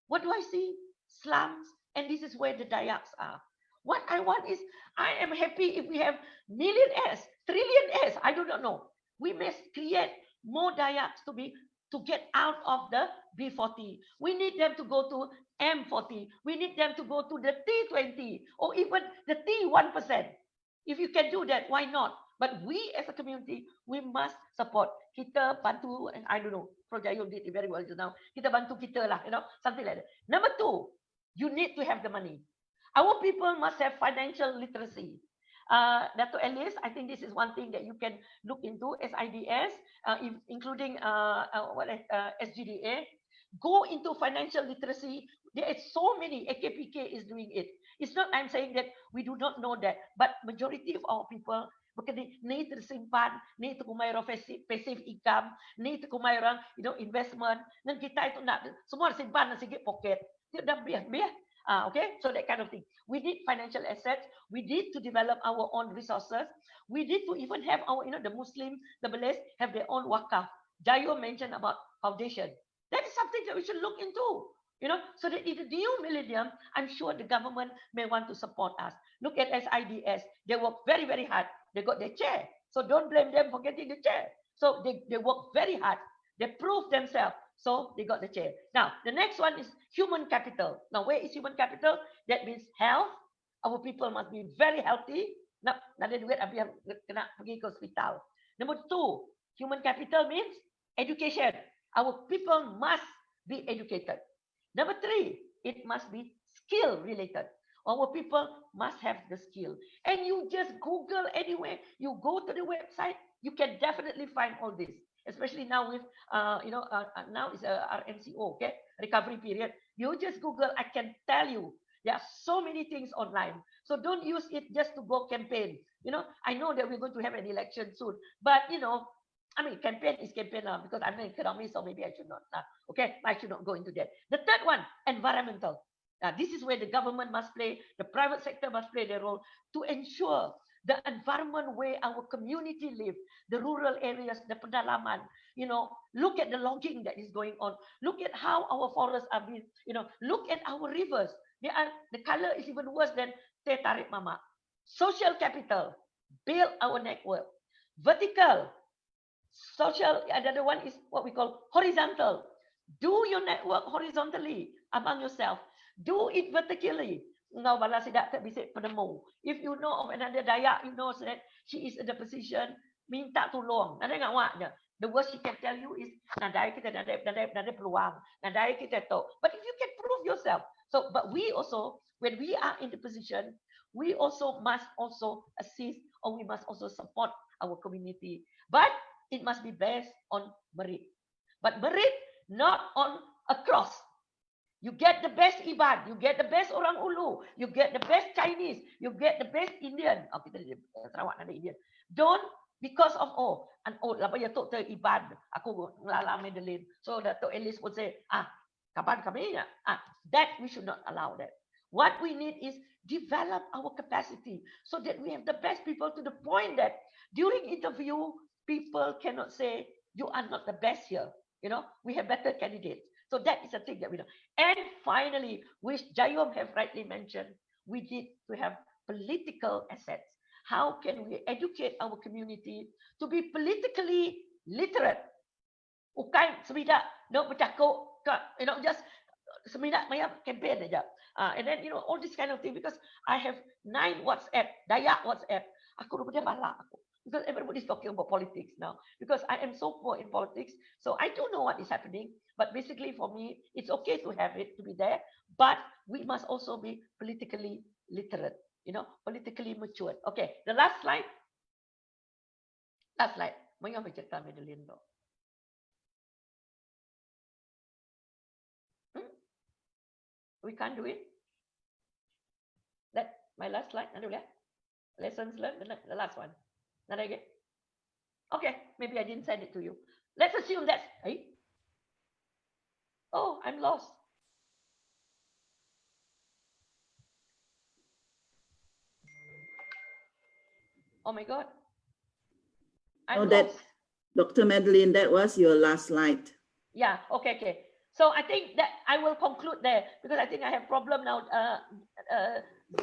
What do I see? Slums. And this is where the Dayaks are. What I want is, I am happy if we have millionaires, trillionaires. I do not know. We must create more Dayaks to get out of the B40. We need them to go to M40. We need them to go to the T20 or even the T1%. If you can do that, why not? But we as a community, we must support. Kita bantu, and I don't know, Prof. Jayum did it very well just now. Kita bantu kita lah, something like that. Number 2, You need to have the money. Our people must have financial literacy. Dr. Ellis, I think this is one thing that you can look into as IDS, including SGDA. Go into financial literacy. There is so many. AKPK is doing it. It's not I'm saying that we do not know that, but majority of our people need tersimpan, need kumayroong passive income, need kumayroong investment. Nang kita itu nak semua simpan nang sige pocket. Dia dah biar. Okay, so that kind of thing. We need financial assets. We need to develop our own resources. We need to even have our, the Muslims, the Malays have their own wakaf. Jayum mentioned about foundation. That is something that we should look into, so that in the new millennium, I'm sure the government may want to support us. Look at SIDS. They work very, very hard. They got their chair. So don't blame them for getting the chair. So they work very hard. They prove themselves. So they got the chair. Now, the next one is human capital. Now, where is human capital? That means health. Our people must be very healthy. Nak ada duit habis kena pergi ke hospital. Number 2, human capital means education. Our people must be educated. Number 3, it must be skill related. Our people must have the skill. And you just Google anywhere. You go to the website, you can definitely find all this. Especially now with, now is a RMCO, okay, recovery period. You just Google, I can tell you, there are so many things online. So don't use it just to go campaign. I know that we're going to have an election soon, but campaign is campaign now because I'm an economist, so maybe I should not. Okay, I should not go into that. The third one, environmental. This is where the government must play, the private sector must play their role to ensure the environment where our community live, the rural areas, the pedalaman, look at the logging that is going on. Look at how our forests are being, look at our rivers. The color is even worse than Teh Tarik Mama. Social capital, build our network. Vertical, social, another one is what we call horizontal. Do your network horizontally among yourself. Do it vertically. If you know of another Dayak, you know that she is in the position, minta tolong. The worst she can tell you is, nadai kita nadai peluang, nadai kita tahu. But if you can prove yourself, but we also, when we are in the position, we also must also assist, or we must also support our community. But it must be based on merit. But merit not on a cross. You get the best Iban, you get the best orang Ulu, you get the best Chinese, you get the best Indian. Oh, kita di Sarawak ada Indian. Don't because of lapa ya tok ter Iban, aku ngelala Madeline. So Dato' Ellis would say, kapan kami ya? That we should not allow that. What we need is develop our capacity so that we have the best people to the point that during interview, people cannot say you are not the best here. We have better candidates. So that is a thing that we know. And finally, which Jayum have rightly mentioned, we need to have political assets. How can we educate our community to be politically literate? Bukan seminat, bercakap, just seminat maya campaign aja. And then, all this kind of thing, because I have 9 WhatsApp, Dayak WhatsApp. Aku rupanya balak aku. Because everybody's talking about politics now. Because I am so poor in politics, so I don't know what is happening. But basically, for me, it's okay to have it, to be there. But we must also be politically literate, politically matured. Okay, the last slide. Last slide. Mayang bercerita Madeline dong. We can't do it. That my last slide. Nanti boleh? Lessons learned. The last one. Nanti again. Okay, maybe I didn't send it to you. Let's assume that's. Oh, I'm lost. Oh my God. I'm lost. Dr. Madeline, that was your last slide. Yeah, okay. So I think that I will conclude there because I think I have problem now.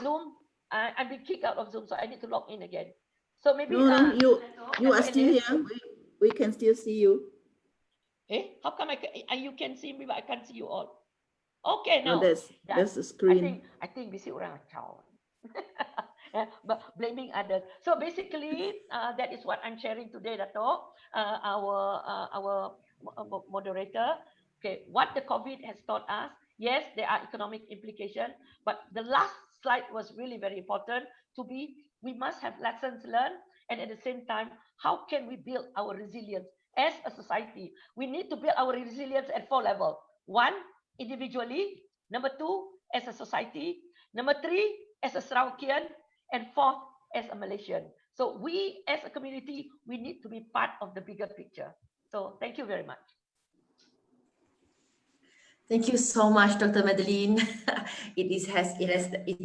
Zoom, I've been kicked out of Zoom, so I need to log in again. So maybe No, you are still here. We can still see you. How come you can see me but I can't see you all? Okay, now that's the screen. I think busy orang kacau. But blaming others. So basically, that is what I'm sharing today, Dato', our moderator. Okay, what the COVID has taught us Yes, there are economic implications, but the last slide was really very important we must have lessons learned, and at the same time, how can we build our resilience as a society? We need to build our resilience at 4 levels. 1, individually. Number 2, as a society. Number 3, as a Sarawakian. And 4th, as a Malaysian. So we as a community, we need to be part of the bigger picture. So thank you very much. Thank you so much, Dr. Madeline. It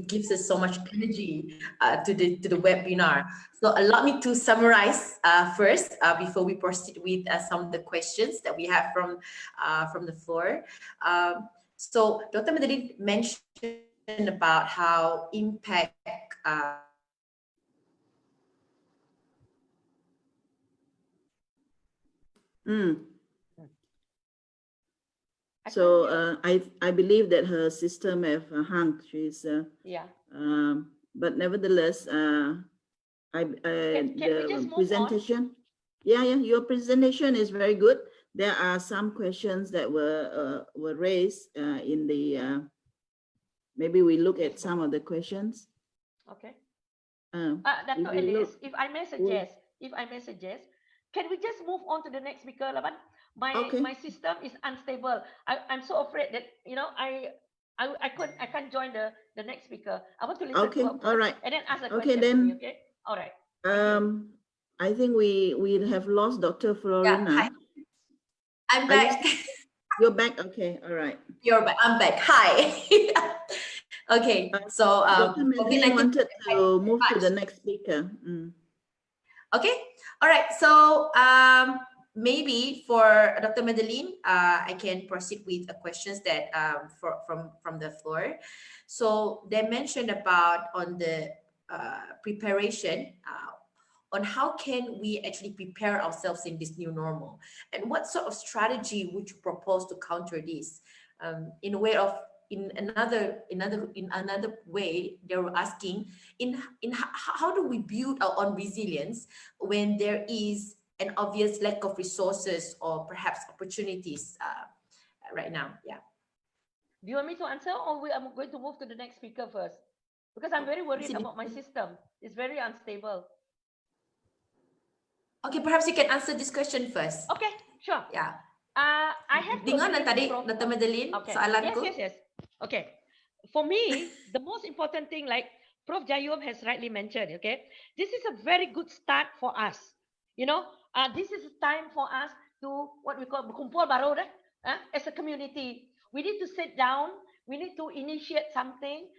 gives us so much energy to the webinar. So allow me to summarize first before we proceed with some of the questions that we have from the floor. So Dr. Madeline mentioned about how impact So I believe that her system have hung. She's Yeah. But nevertheless, Can we just move presentation. Yeah, your presentation is very good. There are some questions that were raised in the. Maybe we look at some of the questions. Okay. If Dr. you Elias, look- if I may suggest, can we just move on to the next speaker, Laban? Okay. My system is unstable. I'm so afraid that I can't join the next speaker. I want to listen Okay, to her first, all right. and then ask a Okay, question to me, then. okay? All right. I think we have lost Dr. Florina. hi. I'm back. You're back. Okay, all right. You're back. I'm back. Hi. Okay, so Dr. Madeline wanted to move to the next speaker. Okay, all right. So maybe for Dr. Madeline, I can proceed with the questions that from the floor. So they mentioned about on the preparation on how can we actually prepare ourselves in this new normal, and what sort of strategy would you propose to counter this? In a way of in another way, they were asking how do we build our own resilience when there is an obvious lack of resources or perhaps opportunities right now? Yeah. Do you want me to answer, or I'm going to move to the next speaker first? Because I'm very worried about my system. It's very unstable. Okay, perhaps you can answer this question first. Okay, sure. Yeah. I have to Dengar agree tadi with Prof. Dr. Madeline Okay. soalanku. Yes. Okay. For me, the most important thing, like Prof. Jayum has rightly mentioned, okay, this is a very good start for us. This is a time for us to what we call berkumpul baru as a community. We need to sit down. We need to initiate something.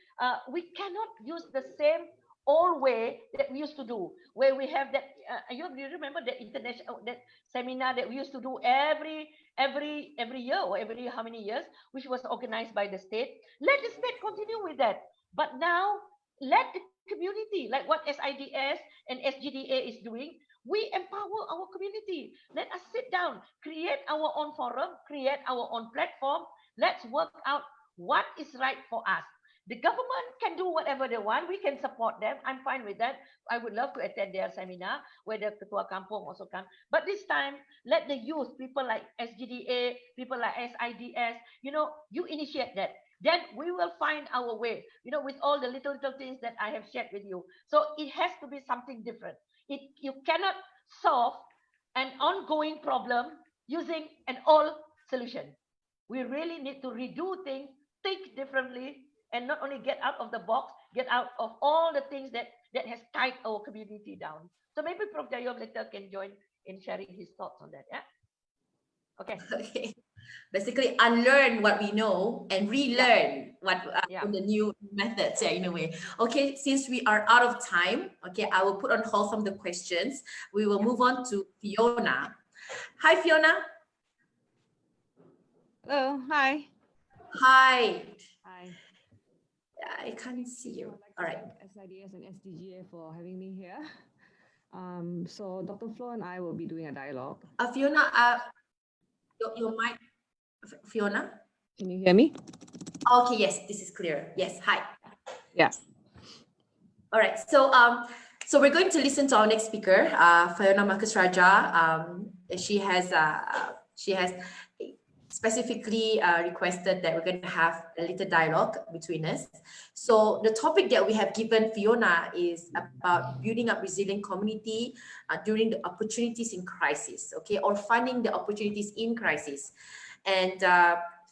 We cannot use the same old way that we used to do, where we have that. You remember the international that seminar that we used to do every year or every how many years, which was organized by the state. Let the state continue with that, but now let the community, like what SIDS and SGDA is doing, we empower our community. Let us sit down, create our own forum, create our own platform. Let's work out what is right for us. The government can do whatever they want. We can support them. I'm fine with that. I would love to attend their seminar where the Ketua Kampung also come. But this time, let the youth, people like SGDA, people like SIDS, you initiate that. Then we will find our way, with all the little things that I have shared with you. So it has to be something different. You cannot solve an ongoing problem using an old solution. We really need to redo things, think differently, and not only get out of the box, get out of all the things that has tied our community down. So maybe Prof. Jayum later can join in sharing his thoughts on that. Yeah. Okay. Okay. Basically, unlearn what we know and relearn what the new methods. Yeah, in a way. Okay. Since we are out of time, okay, I will put on hold some of the questions. We will move on to Fiona. Hi, Fiona. Hello. Hi. Hi. Hi. I can't see you. All right. SIDS and SDGA for having me here. So Dr. Flo and I will be doing a dialogue. Fiona, your mic, Fiona. Can you hear me? Okay, yes, this is clear. Yes, hi. Yeah. All right, so we're going to listen to our next speaker, Fiona Marcus Raja. She has specifically requested that we're going to have a little dialogue between us. So the topic that we have given Fiona is about building up resilient community during the opportunities in crisis, okay, or finding the opportunities in crisis. And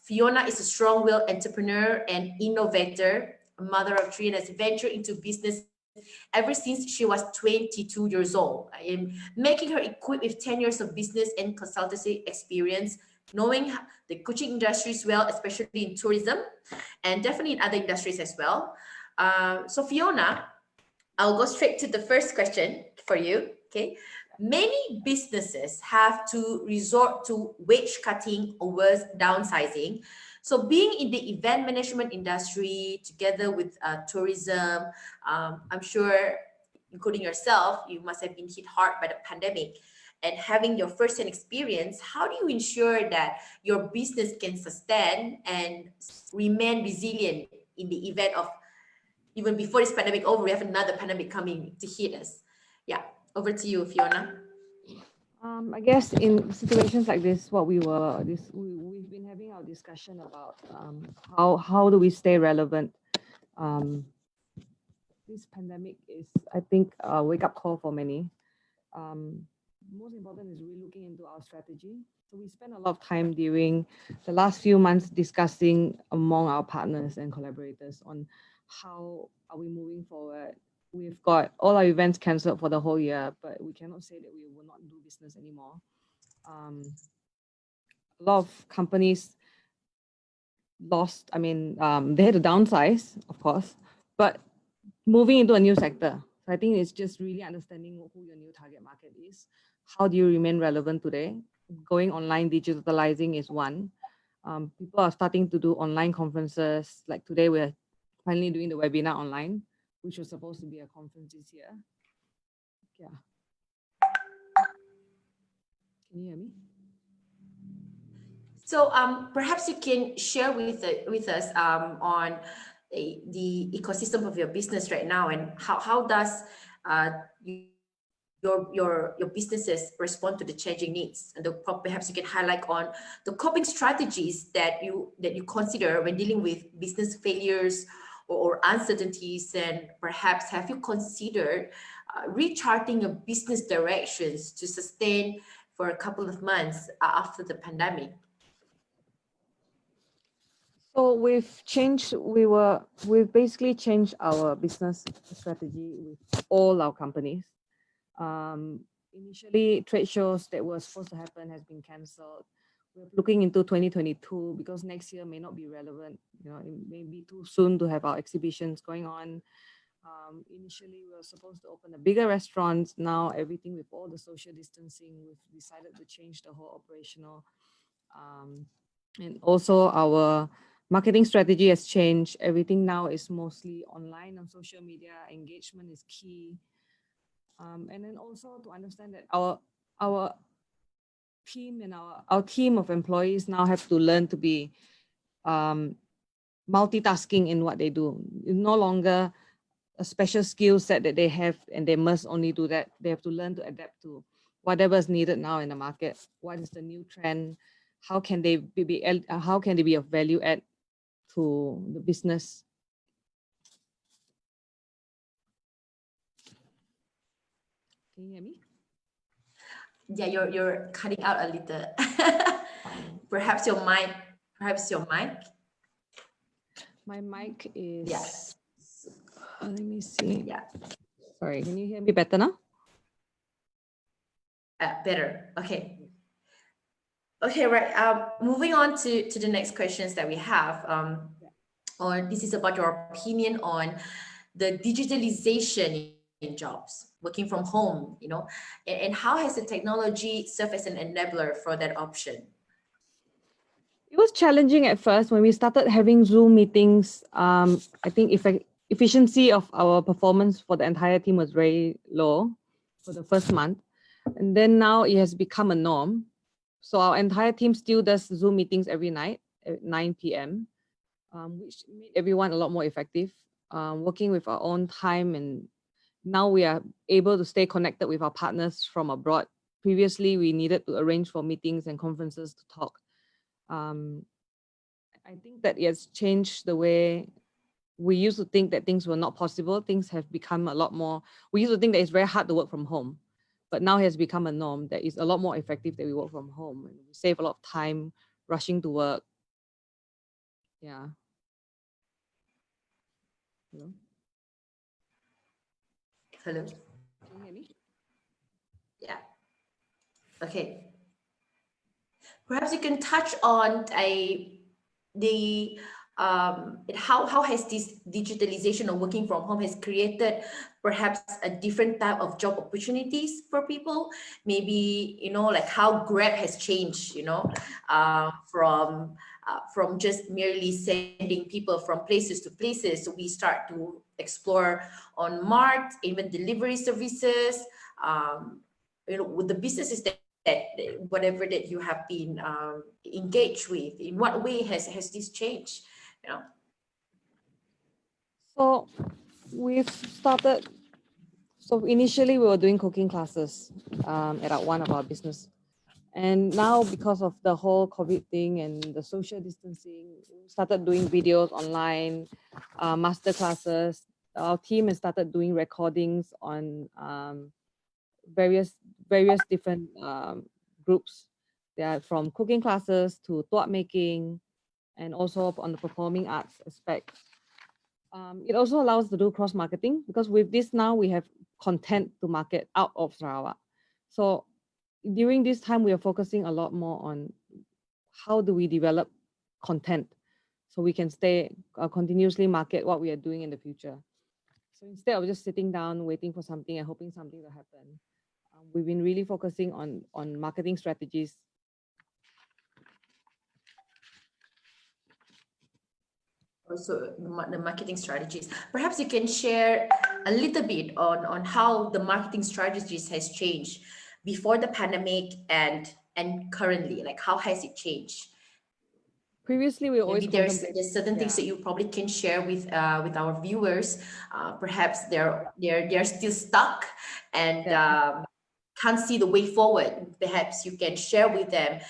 Fiona is a strong-willed entrepreneur and innovator, a mother of three, and has ventured into business ever since she was 22 years old, making her equipped with 10 years of business and consultancy experience, knowing the coaching industries well, especially in tourism and definitely in other industries as well. So Fiona, I'll go straight to the first question for you. Okay. Many businesses have to resort to wage cutting or worse, downsizing. So being in the event management industry together with tourism, I'm sure, including yourself, you must have been hit hard by the pandemic. And having your first-hand experience, how do you ensure that your business can sustain and remain resilient in the event of, even before this pandemic over, we have another pandemic coming to hit us? Yeah, over to you, Fiona. I guess in situations like this, we've been having our discussion about how do we stay relevant. This pandemic is, I think, a wake-up call for many. Most important is really looking into our strategy. So we spent a lot of time during the last few months discussing among our partners and collaborators on how are we moving forward. We've got all our events cancelled for the whole year, but we cannot say that we will not do business anymore. A lot of companies lost, they had to downsize, of course, but moving into a new sector. So I think it's just really understanding who your new target market is. How do you remain relevant today? Going online, digitalizing is one. People are starting to do online conferences. Like today, we're finally doing the webinar online, which was supposed to be a conference this year. Yeah. Can you hear me? So perhaps you can share with us on the ecosystem of your business right now, and how does your businesses respond to the changing needs, and perhaps you can highlight on the coping strategies that you consider when dealing with business failures or uncertainties, and perhaps have you considered recharting your business directions to sustain for a couple of months after the pandemic? So we've basically changed our business strategy with all our companies. Initially, trade shows that were supposed to happen has been cancelled. We're looking into 2022 because next year may not be relevant. It may be too soon to have our exhibitions going on. Initially, we were supposed to open a bigger restaurant. Now, everything with all the social distancing, we've decided to change the whole operational. And also our marketing strategy has changed. Everything now is mostly online on social media. Engagement is key. And then also to understand that our team and our team of employees now have to learn to be multitasking in what they do. It's no longer a special skill set that they have and they must only do that. They have to learn to adapt to whatever is needed now in the market. What is the new trend? How can they be of value add to the business? Can you hear me? Yeah, you're cutting out a little. Perhaps your mic. My mic is. Yes. Let me see. Yeah. Sorry, can you hear me better now? Better. Okay. Okay, right. Moving on to the next questions that we have. This is about your opinion on the digitalization in jobs, working from home, and how has the technology served as an enabler for that option? It was challenging at first when we started having Zoom meetings. I think efficiency of our performance for the entire team was very low for the first month. And then now it has become a norm. So our entire team still does Zoom meetings every night at 9 p.m., which made everyone a lot more effective, working with our own time. And now we are able to stay connected with our partners from abroad. Previously, we needed to arrange for meetings and conferences to talk. I think that it has changed the way we used to think that things were not possible. Things have become a lot more, we used to think that it's very hard to work from home, but now it has become a norm that it's a lot more effective that we work from home. And we save a lot of time rushing to work. Yeah. Hello? Hello. Can you hear me? Yeah. Okay. Perhaps you can touch on how has this digitalization or working from home has created perhaps a different type of job opportunities for people. Maybe, you know, like how Grab has changed, you know, from just merely sending people from places to places. So we start to explore on Mart, even delivery services, you know, with the businesses that whatever that you have been engaged with. In what way has this changed? You know. So we've started, so initially we were doing cooking classes at one of our business. And now because of the whole COVID thing and the social distancing, we started doing videos online, master classes. Our team has started doing recordings on various different groups. They are from cooking classes to tuat making, and also on the performing arts aspect. It also allows us to do cross marketing, because with this now we have content to market out of Sarawak. So during this time, we are focusing a lot more on how do we develop content so we can stay continuously market what we are doing in the future. So instead of just sitting down waiting for something and hoping something will happen, we've been really focusing on marketing strategies. Also the marketing strategies. Perhaps you can share a little bit on how the marketing strategies has changed before the pandemic and currently, like how has it changed? Previously, we always Maybe there's certain things that you probably can share with our viewers. Perhaps they're still stuck and can't see the way forward. Perhaps you can share with them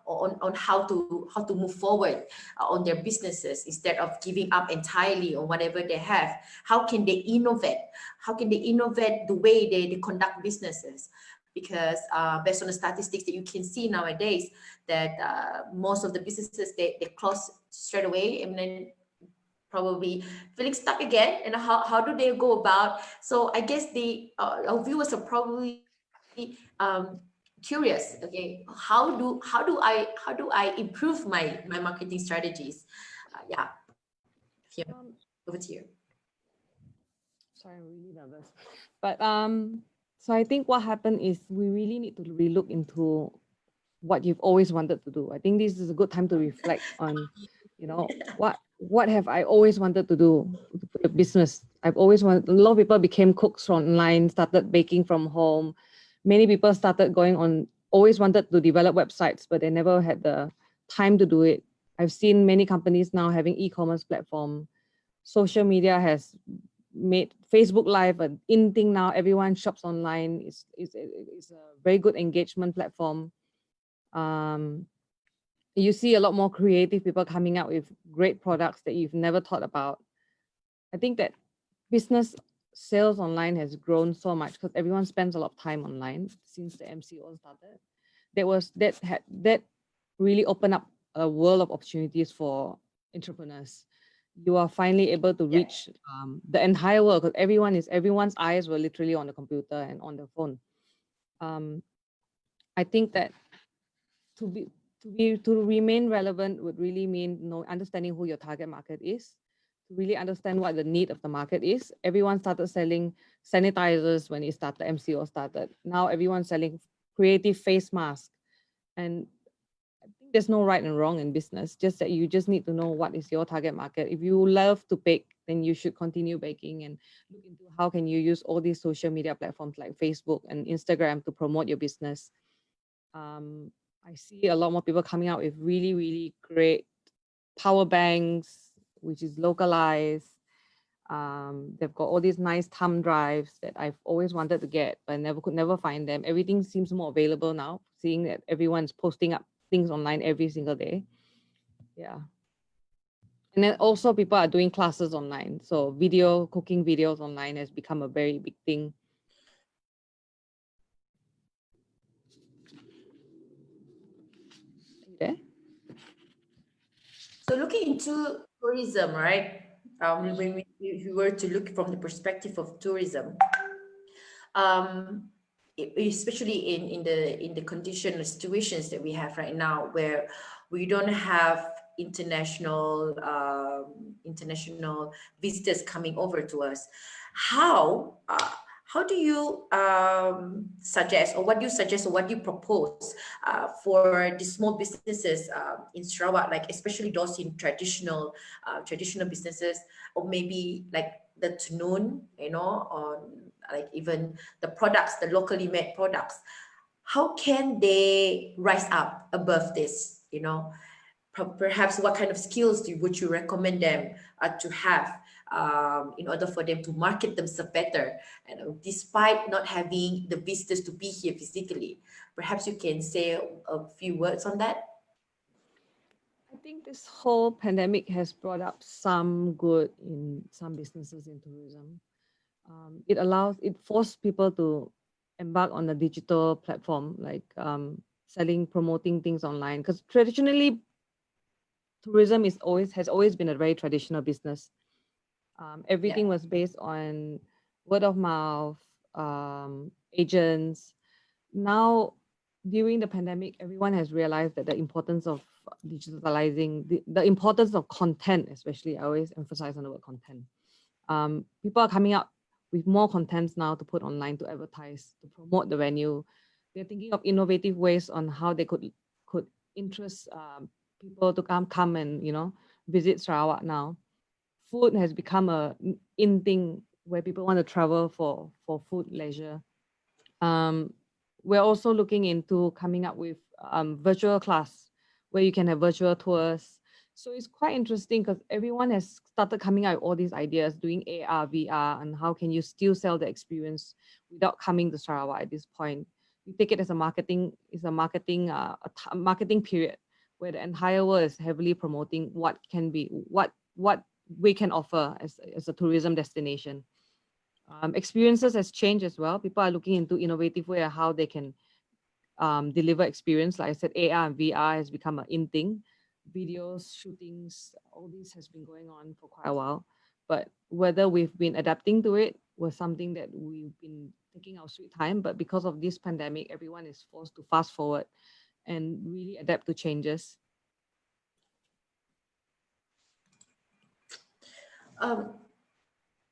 on how to move forward on their businesses instead of giving up entirely on whatever they have. How can they innovate? How can they innovate the way they conduct businesses? Because based on the statistics that you can see nowadays, that most of the businesses they close straight away, and then probably feeling stuck again. And how do they go about? So I guess our viewers are probably curious. Okay, how do I improve my marketing strategies? Yeah, Fiona, over to you. Sorry, I'm really nervous. But so I think what happened is we really need to relook into what you've always wanted to do. I think this is a good time to reflect on, you know, what have I always wanted to do for the business. I've always wanted, a lot of people became cooks online, started baking from home. Many people started going on, always wanted to develop websites, but they never had the time to do it. I've seen many companies now having e-commerce platform. Social media has made Facebook Live an in thing now. Everyone shops online. It's a very good engagement platform. You see a lot more creative people coming out with great products that you've never thought about. I think that business sales online has grown so much because everyone spends a lot of time online since the MCO started. That really opened up a world of opportunities for entrepreneurs. You are finally able to reach the entire world, because everyone's eyes were literally on the computer and on the phone. I think that to remain relevant would really mean understanding who your target market is, to really understand what the need of the market is. Everyone started selling sanitizers when the MCO started. Now everyone's selling creative face masks. And I think there's no right and wrong in business, just that you just need to know what is your target market. If you love to bake, then you should continue baking and look into how can you use all these social media platforms like Facebook and Instagram to promote your business. I see a lot more people coming out with really, really great power banks, which is localized. They've got all these nice thumb drives that I've always wanted to get, but could never find them. Everything seems more available now, seeing that everyone's posting up things online every single day. Yeah. And then also people are doing classes online. So cooking videos online has become a very big thing. Yeah. So looking into tourism, right? When if we were to look from the perspective of tourism, especially in the condition or situations that we have right now, where we don't have international visitors coming over to us, how do you suggest, or what do you suggest, or what do you propose for the small businesses in Sarawak, like especially those in traditional businesses, or maybe like the Tenun, or like even the products, the locally made products? How can they rise up above this? Perhaps what kind of skills would you recommend them to have in order for them to market themselves better, and despite not having the visitors to be here physically? Perhaps you can say a few words on that. I think this whole pandemic has brought up some good in some businesses in tourism. It forced people to embark on a digital platform, like promoting things online. Because traditionally, tourism has always been a very traditional business. Everything was based on word of mouth, agents. Now, during the pandemic, everyone has realized that the importance of digitalizing, the importance of content, especially. I always emphasize on the word content. People are coming up with more contents now to put online, to advertise, to promote the venue. They're thinking of innovative ways on how they could interest people to come and visit Sarawak now. Food has become a in thing where people want to travel for food leisure. We're also looking into coming up with virtual class where you can have virtual tours. So it's quite interesting because everyone has started coming out with all these ideas, doing AR, VR, and how can you still sell the experience without coming to Sarawak at this point. We take it as a marketing period where the entire world is heavily promoting what we can offer as a tourism destination. Experiences has changed as well. People are looking into innovative way of how they can deliver experience. Like I said, AR and VR has become an in thing. Videos, shootings, all this has been going on for quite a while. But whether we've been adapting to it was something that we've been taking our sweet time. But because of this pandemic, everyone is forced to fast forward and really adapt to changes.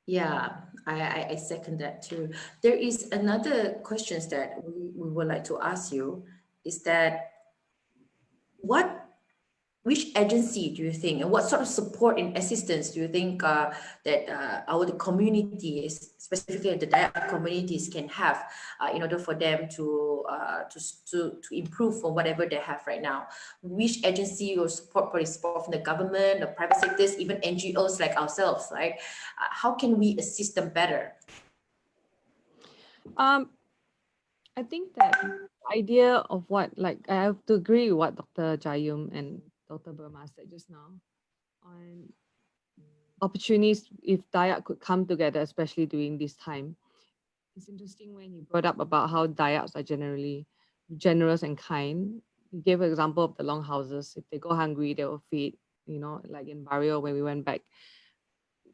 Yeah, I second that too. There is another questions that we would like to ask you, is that which agency do you think, and what sort of support and assistance do you think that our communities, specifically the Dayak communities, can have in order for them to improve from whatever they have right now? Which agency or support from the government, the private sectors, even NGOs like ourselves, right? How can we assist them better? I think that idea of I have to agree with what Dr. Jayum and Dr. Berma said just now on opportunities if Dayak could come together, especially during this time. It's interesting when he brought up about how Dayaks are generally generous and kind. He gave an example of the longhouses. If they go hungry, they will feed, like in Barrio when we went back.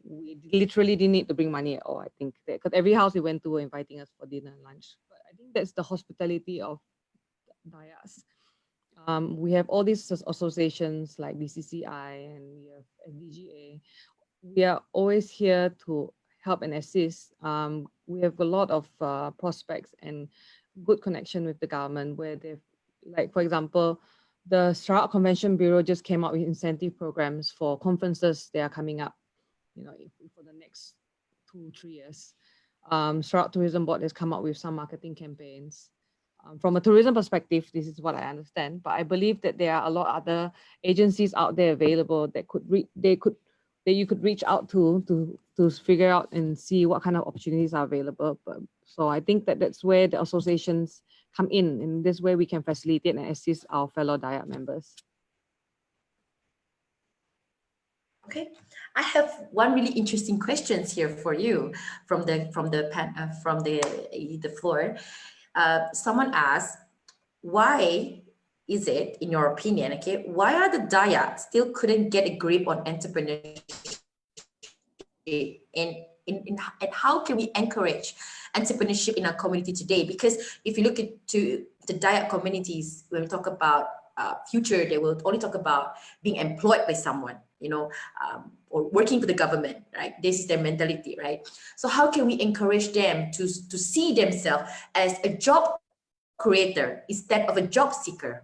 We literally didn't need to bring money at all, I think. Because every house we went to were inviting us for dinner and lunch. But I think that's the hospitality of Dayaks. We have all these associations like BCCI and we have SDGA. We are always here to help and assist. We have a lot of prospects and good connection with the government where they've, like for example, the Sarawak Convention Bureau just came out with incentive programs for conferences that are coming up, for the next 2-3 years. Sarawak Tourism Board has come up with some marketing campaigns. From a tourism perspective, this is what I understand, but I believe that there are a lot of other agencies out there available that you could reach out to figure out and see what kind of opportunities are available. So I think that that's where the associations come in. In this way, we can facilitate and assist our fellow Dayak members. Okay, I have one really interesting questions here for you from the floor. Someone asked, why is it, in your opinion, okay, why are the Dayak still couldn't get a grip on entrepreneurship, and how can we encourage entrepreneurship in our community today? Because if you look to the Dayak communities, when we talk about future, they will only talk about being employed by someone, you know, or working for the government, right? This is their mentality, right? So how can we encourage them to see themselves as a job creator instead of a job seeker?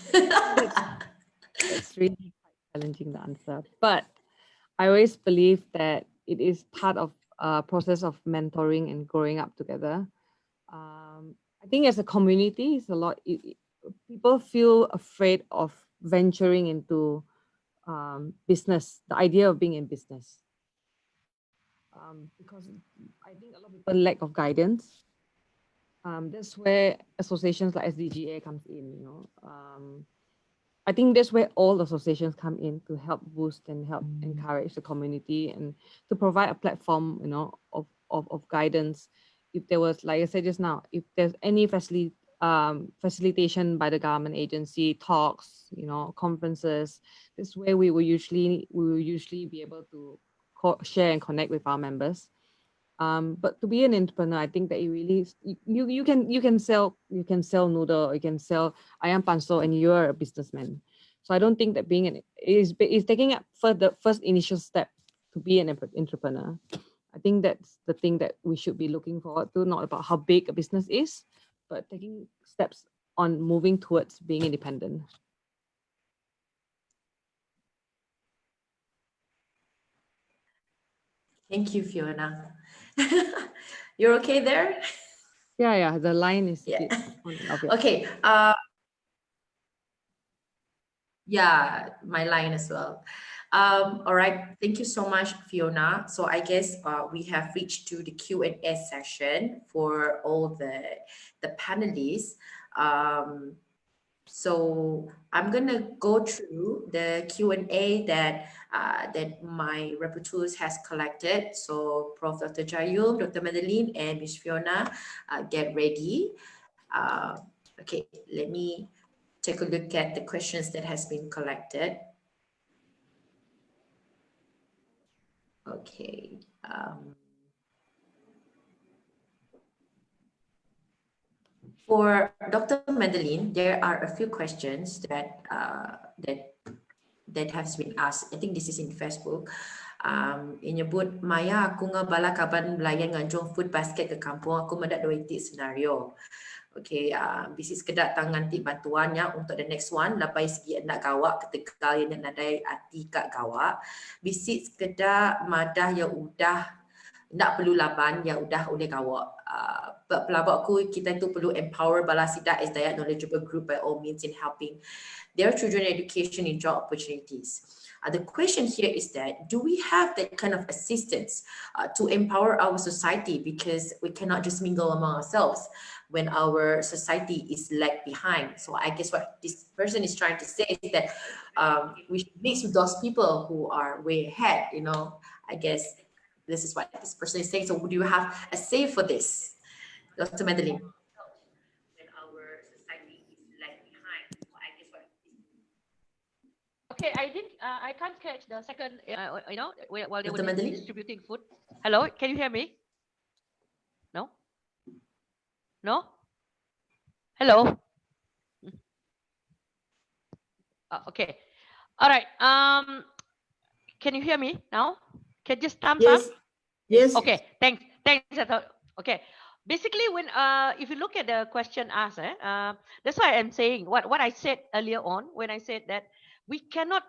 That's really quite challenging to answer. But I always believe that it is part of a process of mentoring and growing up together. I think as a community, it's a lot. People feel afraid of venturing into business, the idea of being in business. Because I think a lot of people lack of guidance. That's where associations like SDGA comes in, you know. I think that's where all associations come in to help boost and help encourage the community and to provide a platform, you know, of guidance. If there was, like I said just now, if there's any facilitation by the government agency, talks, you know, conferences, this way we will usually be able to share and connect with our members. But to be an entrepreneur, I think that it really you can sell noodle, you can sell ayam panso, and you're a businessman. So I don't think that being is taking up for the first initial step to be an entrepreneur. I think that's the thing that we should be looking forward to, not about how big a business is, but taking steps on moving towards being independent. Thank you, Fiona. You're okay there? Yeah, the line is Yeah. okay. Okay. Yeah, my line as well. All right. Thank you so much, Fiona. So I guess we have reached to the Q&A session for all the panelists. So I'm gonna go through the Q&A that my repertoires has collected. So Prof. Dr. Jayum, Dr. Madeline, and Ms. Fiona, get ready. Okay, let me take a look at the questions that has been collected. Okay. For Dr. Madeline, there are a few questions that has been asked. I think this is in Facebook. Inyebut, Maya, aku nga bala kaban belayan nganjong food basket ke kampung, aku mendak dua itik senario. Okay, bisnis kedak tangan ti bantuannya untuk the next one. Lapai segi nak gawak ketegal yang nadai hati kat gawak. Bisnis kedak madah yang udah nak perlu laban yang udah oleh gawak. Pelabak aku, kita tu perlu empower bala sidak as Dayak knowledgeable group by all means in helping their children education and job opportunities. The question here is that, do we have that kind of assistance to empower our society, because we cannot just mingle among ourselves when our society is lag behind? So I guess what this person is trying to say is that we should mix with those people who are way ahead, you know. I guess this is what this person is saying. So would you have a say for this, Dr. Madeline? Okay, I can't catch the second, you know, while they Dr. were Madeline? distributing food. Hello, can you hear me? No? No? Hello? Okay. All right. Can you hear me now? Can you just thumbs up? Yes. Okay, thanks. Okay. Basically, when if you look at the question asked, that's why I'm saying what I said earlier on when I said that we cannot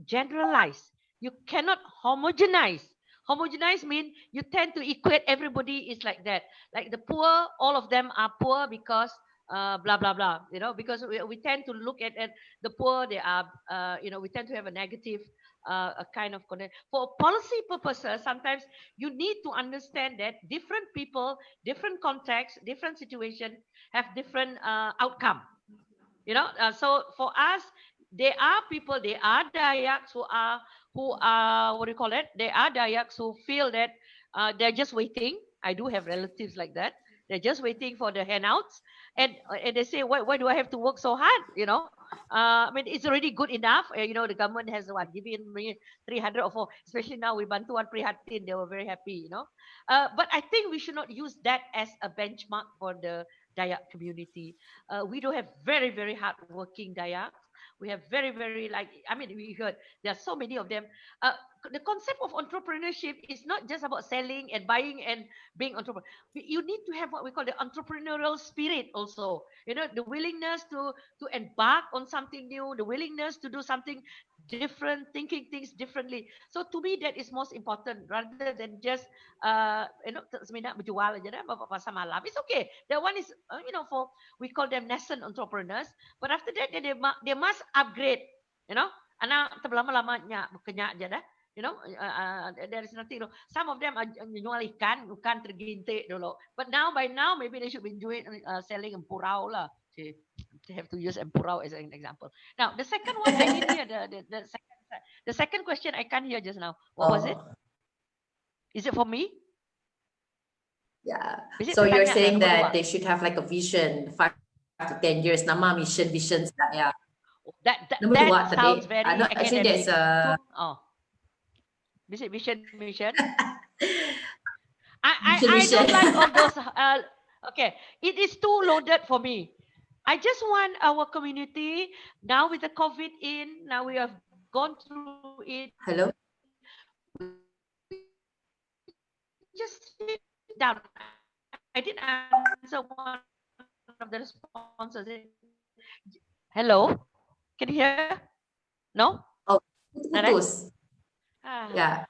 generalize. You cannot homogenize. Homogenize means you tend to equate everybody is like that. Like the poor, all of them are poor because blah blah blah, because we tend to look at the poor. They are, we tend to have a negative a kind of connect. For policy purposes, sometimes you need to understand that different people, different contexts, different situation have different outcome. So for us, there are people, there are Dayaks who are what do you call it? There are Dayaks who feel that they're just waiting. I do have relatives like that. They're just waiting for the handouts, and they say, why do I have to work so hard? I mean, it's already good enough. The government has given me 300 or 4, especially now with Bantuan Prihatin, they were very happy. But I think we should not use that as a benchmark for the Dayak community. We do have very, very hardworking Dayaks. We have very, very we heard there are so many of them. The concept of entrepreneurship is not just about selling and buying and being entrepreneur. You need to have what we call the entrepreneurial spirit also. The willingness to embark on something new, the willingness to do something different, thinking things differently. So to me, that is most important rather than just seminat berjual aja dah pasar malam. It's okay. That one is for, we call them nascent entrepreneurs. But after that, they must upgrade. Anak terlama-lamanya kenyak aja dah. There is nothing. Some of them are jual ikan tergintik dulu. But by now, maybe they should be doing selling empurau lah. They have to use empurau as an example. Now, the second one, I didn't hear the second question. I can't hear just now. What was it? Is it for me? Yeah. Is it So you're pertanyaan saying nombor that dua? they should have like a vision, 5 to 10 years. Nama visions. Yeah. That Nombor dua sounds tadi. very No, actually academic. that's Is it mission? mission. I don't like all those. Okay, it is too loaded for me. I just want our community, now with the COVID now we have gone through it. Hello. Just sit down. I didn't answer one of the responses. Hello, can you hear? No. Putus. Yeah.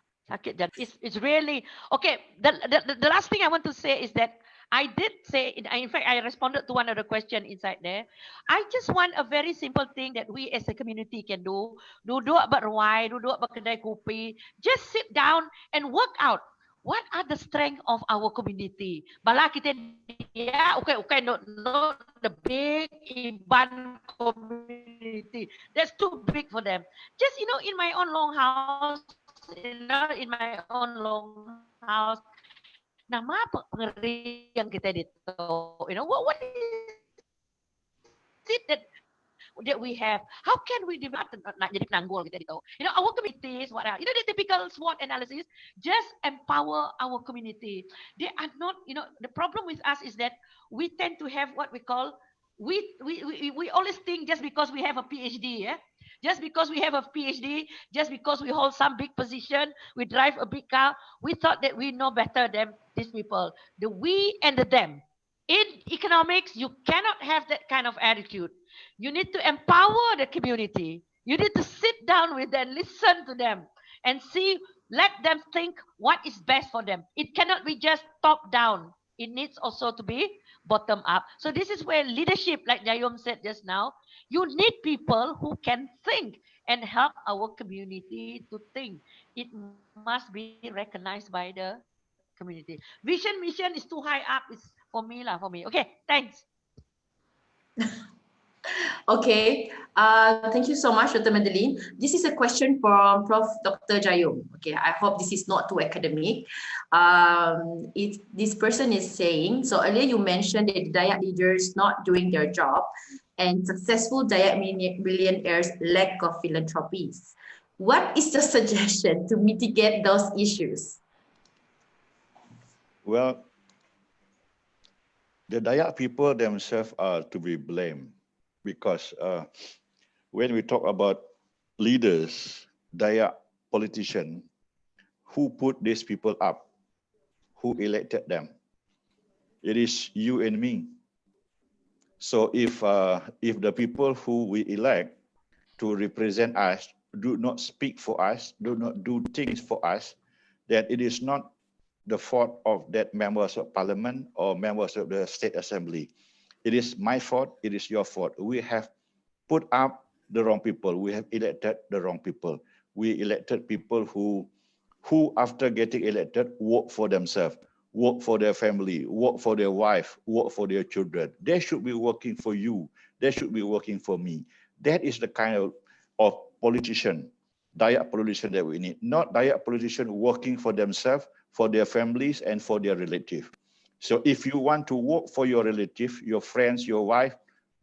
It's really okay. The last thing I want to say is that I did say, in fact, I responded to one of the questions inside there. I just want a very simple thing that we as a community can do. Duduk berwai, duduk berkedai kopi. Just sit down and work out what are the strengths of our community. Bala kita okay, not the big Iban community. That's too big for them. Just in my own long house. In my own long house, nama apa pengeri yang kita dito? What is it that we have? How can we develop nak jadi penanggul kita dito? Our communities, what are the typical SWOT analysis? Just empower our community. They are not, the problem with us is that we tend to have what we call we always think just because we have a PhD, just because we have a PhD, just because we hold some big position, we drive a big car, we thought that we know better than these people. The we and the them. In economics, you cannot have that kind of attitude. You need to empower the community. You need to sit down with them, listen to them, and let them think what is best for them. It cannot be just top down. It needs also to be bottom up. So this is where leadership, like Jayum said just now, you need people who can think and help our community to think. It must be recognized by the community. Vision, mission is too high up. It's for me. Okay, thanks. Okay, thank you so much, Dr. Madeline. This is a question from Prof. Dr. Jayum. Okay, I hope this is not too academic. This person is saying, so earlier you mentioned that the Dayak leaders not doing their job and successful Dayak millionaires lack of philanthropies. What is the suggestion to mitigate those issues? Well, the Dayak people themselves are to be blamed. Because when we talk about leaders, Dayak politicians, who put these people up, who elected them? It is you and me. So if the people who we elect to represent us do not speak for us, do not do things for us, then it is not the fault of that members of parliament or members of the state assembly. It is my fault. It is your fault. We have put up the wrong people. We have elected the wrong people. We elected people who after getting elected work for themselves, work for their family, work for their wife, work for their children. They should be working for you. They should be working for me. That is the kind of politician, Dayak politician that we need. Not Dayak politician working for themselves, for their families, and for their relatives. So if you want to work for your relative, your friends, your wife,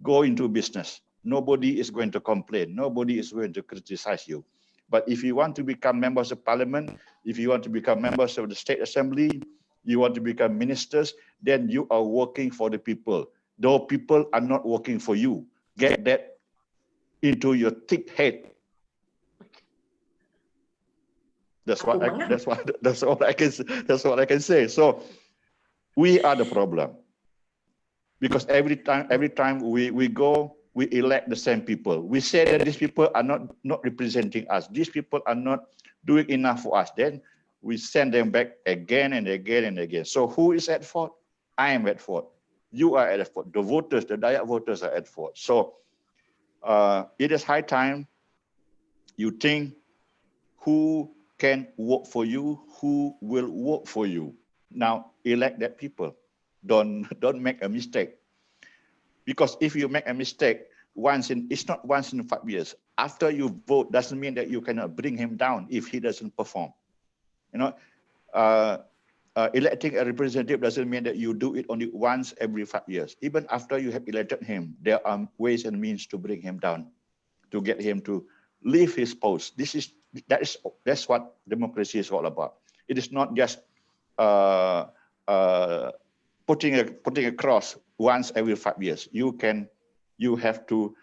go into business. Nobody is going to complain. Nobody is going to criticize you. But if you want to become members of parliament, if you want to become members of the state assembly, you want to become ministers, then you are working for the people. Though people are not working for you. Get that into your thick head. That's what I can say. So we are the problem. Because every time we go, we elect the same people. We say that these people are not representing us. These people are not doing enough for us. Then we send them back again and again and again. So who is at fault? I am at fault. You are at fault. The voters, the Dayak voters are at fault. So it is high time you think who can work for you, who will work for you. Now elect that people. Don't make a mistake. Because if you make a mistake it's not once in 5 years. After you vote doesn't mean that you cannot bring him down if he doesn't perform. You know, electing a representative doesn't mean that you do it only once every 5 years. Even after you have elected him, there are ways and means to bring him down, to get him to leave his post. That's what democracy is all about. It is not just putting a cross once every 5 years. You have to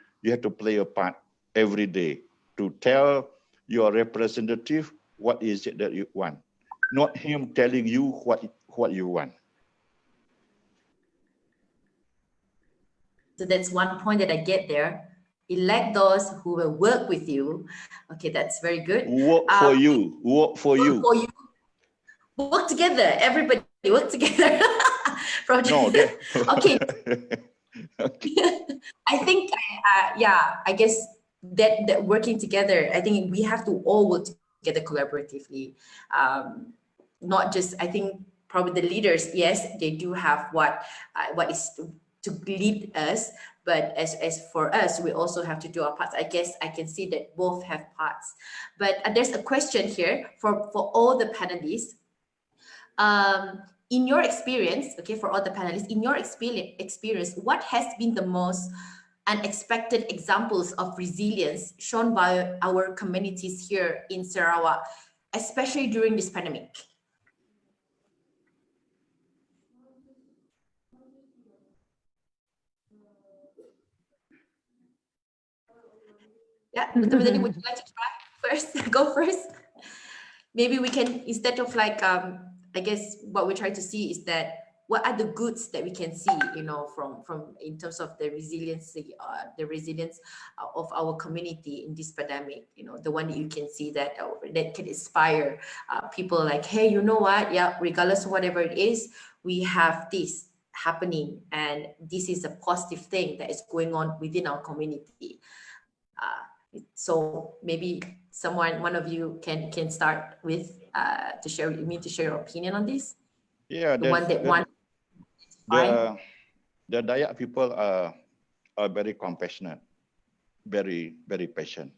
play a part every day to tell your representative what is it that you want, not him telling you what you want. So that's one point that I get there. Elect those who will work with you. Okay, that's very good. Work for you. Work for you. Work together. Everybody work together. No, okay. I think, I guess that working together, I think we have to all work together collaboratively. Not just, I think probably the leaders, yes, they do have what is to lead us, but as for us, we also have to do our parts. I guess I can see that both have parts. But there's a question here for all the panelists. In your experience, okay, for all the panelists, in your experience, what has been the most unexpected examples of resilience shown by our communities here in Sarawak, especially during this pandemic? Yeah, Dr. Madeline, would you like to try first? Go first. Maybe we can, instead of like, I guess what we're trying to see is that what are the goods that we can see, you know, from in terms of the resiliency, the resilience of our community in this pandemic, you know, the one that you can see that that can inspire people like, hey, you know what? Yeah, regardless of whatever it is, we have this happening, and this is a positive thing that is going on within our community. So maybe one of you can start with to share your opinion on this. Yeah, the Dayak people are very compassionate, very, very patient.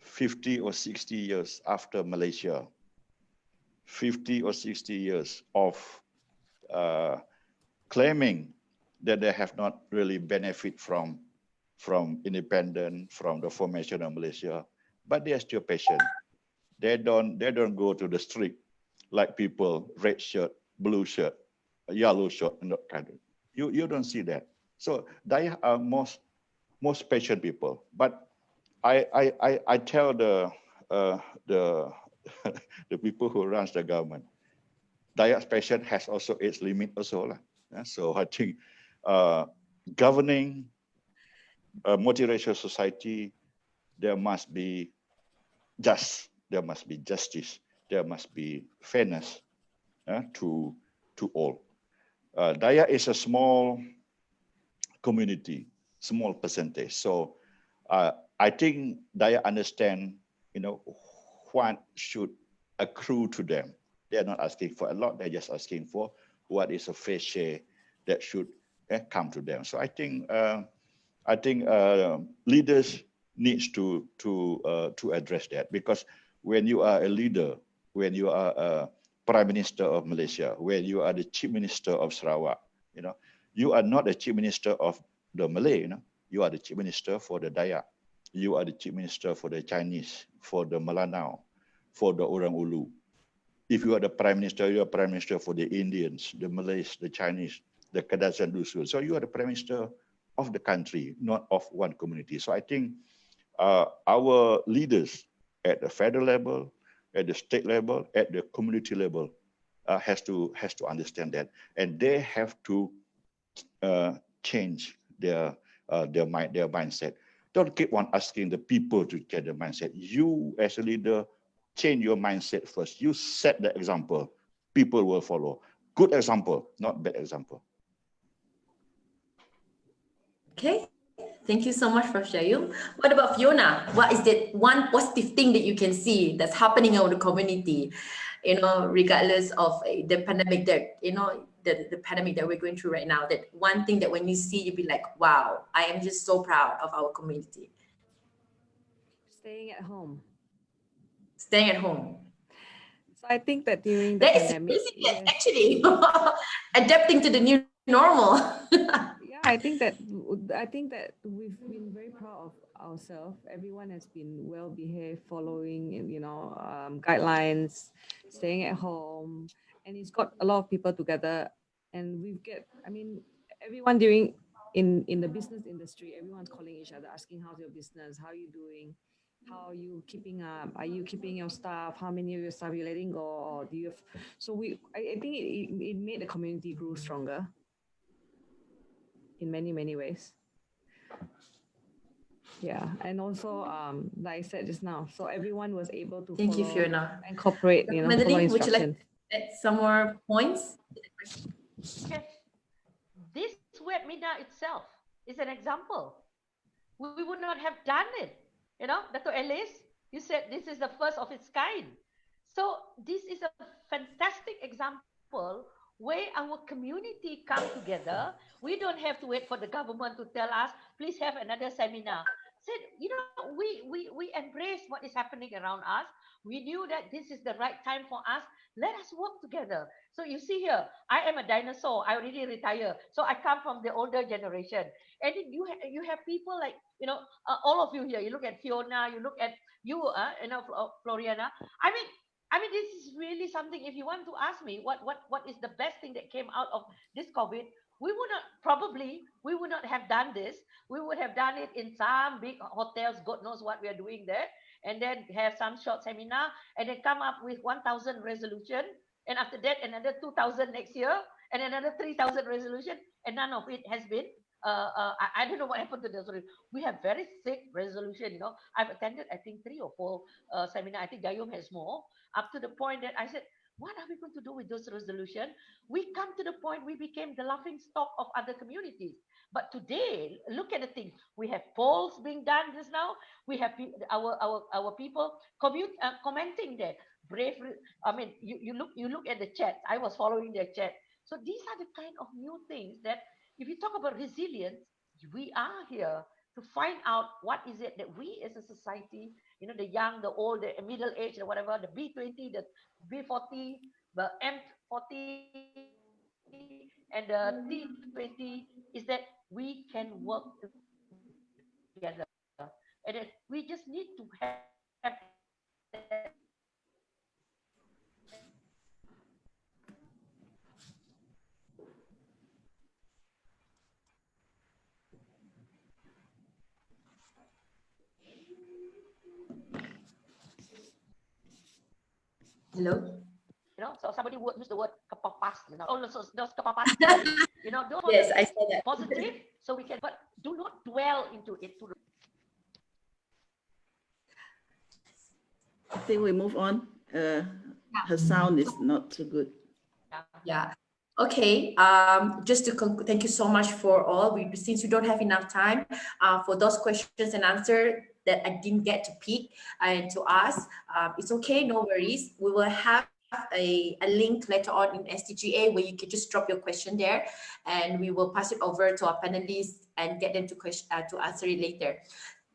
50 or 60 years after Malaysia, 50 or 60 years of claiming that they have not really benefit from independence, from the formation of Malaysia, but they are still patient. They don't go to the street like people, red shirt, blue shirt, yellow shirt, and that kind of. You don't see that. So they are most patient people. But I tell the the people who runs the government, Dayak's patience has also its limit also. So I think governing a multiracial society, there must be justice, there must be fairness to all. Dayak is a small community, small percentage. So I think Dayak understand, what should accrue to them. They're not asking for a lot. They're just asking for what is a fair share that should come to them. So I think leaders needs to address that, because when you are a leader, when you are a Prime Minister of Malaysia, when you are the Chief Minister of Sarawak, you are not the Chief Minister of the Malay, you are the Chief Minister for the Dayak, you are the Chief Minister for the Chinese, for the Melanau, for the Orang Ulu. If you are the Prime Minister, you are Prime Minister for the Indians, the Malays, the Chinese, the Kedas and Dusul. So you are the Prime Minister of the country, not of one community. So I think our leaders at the federal level, at the state level, at the community level, has to understand that, and they have to change their mindset. Don't keep on asking the people to change their mindset. You, as a leader, change your mindset first. You set the example. People will follow. Good example, not bad example. Okay. Thank you so much, Prof. Jayum. What about Fiona? What is that one positive thing that you can see that's happening in the community, regardless of the pandemic that, the pandemic that we're going through right now? That one thing that when you see, you'll be like, wow, I am just so proud of our community. Staying at home. Staying at home. So I think that during the That is pandemic, significant, actually. Adapting to the new normal. yeah, I think that we've been very proud of ourselves. Everyone has been well behaved, following guidelines, staying at home, and it's got a lot of people together. And everyone in the business industry, everyone's calling each other, asking how's your business, how are you doing, how are you keeping up, are you keeping your staff, how many of your staff you're letting go, or do you have? So I think it made the community grow stronger in many, many ways. Yeah, and also, like I said just now, so everyone was able to Thank you, Fiona. incorporate, follow Madeline, would you like instructions. to add some more points? Okay. This webinar itself is an example. We would not have done it. Dr. Ellis, you said this is the first of its kind. So this is a fantastic example where our community come together. We don't have to wait for the government to tell us, please have another seminar. Said, we embrace what is happening around us. We knew that this is the right time for us. Let us work together. So you see here, I am a dinosaur. I already retired. So I come from the older generation. And then you have people like, all of you here. You look at Fiona, you look at you, Floriana. I mean, this is really something. If you want to ask me what is the best thing that came out of this COVID, we would not have done this. We would have done it in some big hotels. God knows what we are doing there. And then have some short seminar and then come up with 1,000 resolution. And after that, another 2,000 next year and another 3,000 resolution. And none of it has been I don't know what happened to those. We have very thick resolution. I've attended, I think, 3 or 4 seminar. I think Jayum has more. Up to the point that I said, what are we going to do with those resolutions? We come to the point we became the laughing stock of other communities. But today, look at the things. We have polls being done just now. We have our people commenting there. Brave. I mean, you look at the chat. I was following their chat. So these are the kind of new things that, if you talk about resilience, we are here to find out what is it that we as a society, the young, the old, the middle age, or whatever, the B20, the B40, the M40, and the T20, is that we can work together. And that we just need to have that. Hello? So somebody would use the word kepapas, those kepapas, don't Yes, I saw that. positive, so we can, but do not dwell into it. I think we move on. Her sound is not too good. Yeah. Okay, just to thank you so much for all. Since we don't have enough time for those questions and answer that I didn't get to pick and to ask, it's okay, no worries. We will have a link later on in SDGA where you can just drop your question there, and we will pass it over to our panelists and get them to answer it later.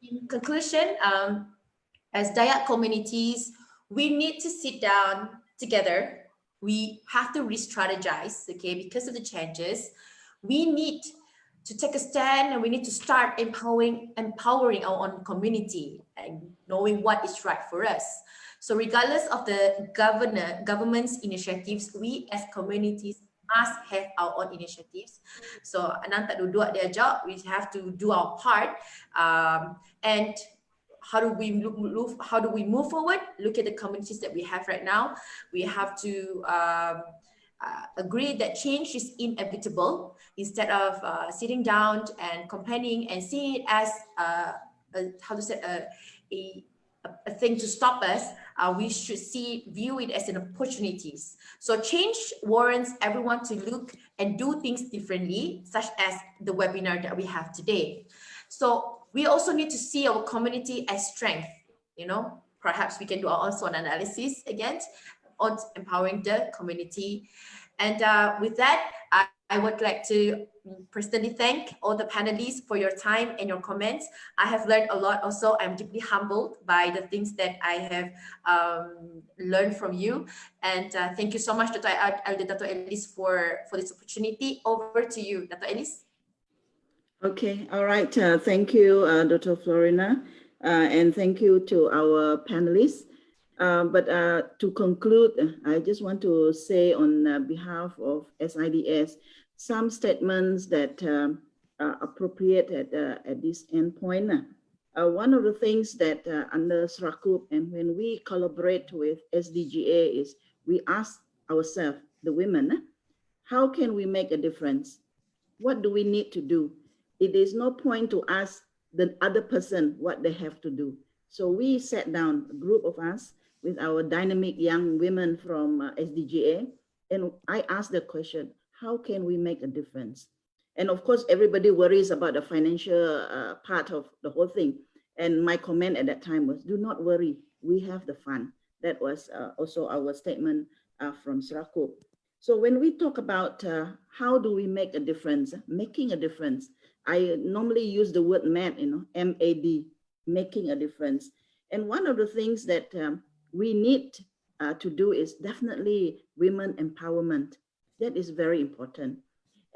In conclusion, as Dayak communities, we need to sit down together. We have to re-strategize, okay, because of the changes. We need to take a stand, and we need to start empowering our own community and knowing what is right for us. So regardless of the government's initiatives, we as communities must have our own initiatives. So Anak tak duduk their job, we have to do our part. And how do we move forward? Look at the communities that we have right now. We have to agree that change is inevitable instead of sitting down and complaining and seeing it as a thing to stop us. We should view it as an opportunities. So change warrants everyone to look and do things differently, such as the webinar that we have today. So we also need to see our community as strength. You know, perhaps we can do our own analysis again on empowering the community. And with that, I would like to personally thank all the panelists for your time and your comments. I have learned a lot also. I'm deeply humbled by the things that I have learned from you. And thank you so much, Dr. Ellis, for this opportunity. Over to you, Dr. Ellis. Okay, all right. Thank you, Dr. Florina, and thank you to our panelists. But to conclude, I just want to say on behalf of SIDS, some statements that are appropriate at this end point. One of the things that under Sarakup and when we collaborate with SDGA is we ask ourselves, the women, how can we make a difference? What do we need to do? It is no point to ask the other person what they have to do. So we sat down, a group of us, with our dynamic young women from SDGA, and I asked the question, how can we make a difference? And of course, everybody worries about the financial part of the whole thing. And my comment at that time was, do not worry, we have the fund. That was also our statement from Sarakup. So when we talk about how do we make a difference, making a difference, I normally use the word MAD, M-A-D, making a difference. And one of the things that we need to do is definitely women empowerment. That is very important.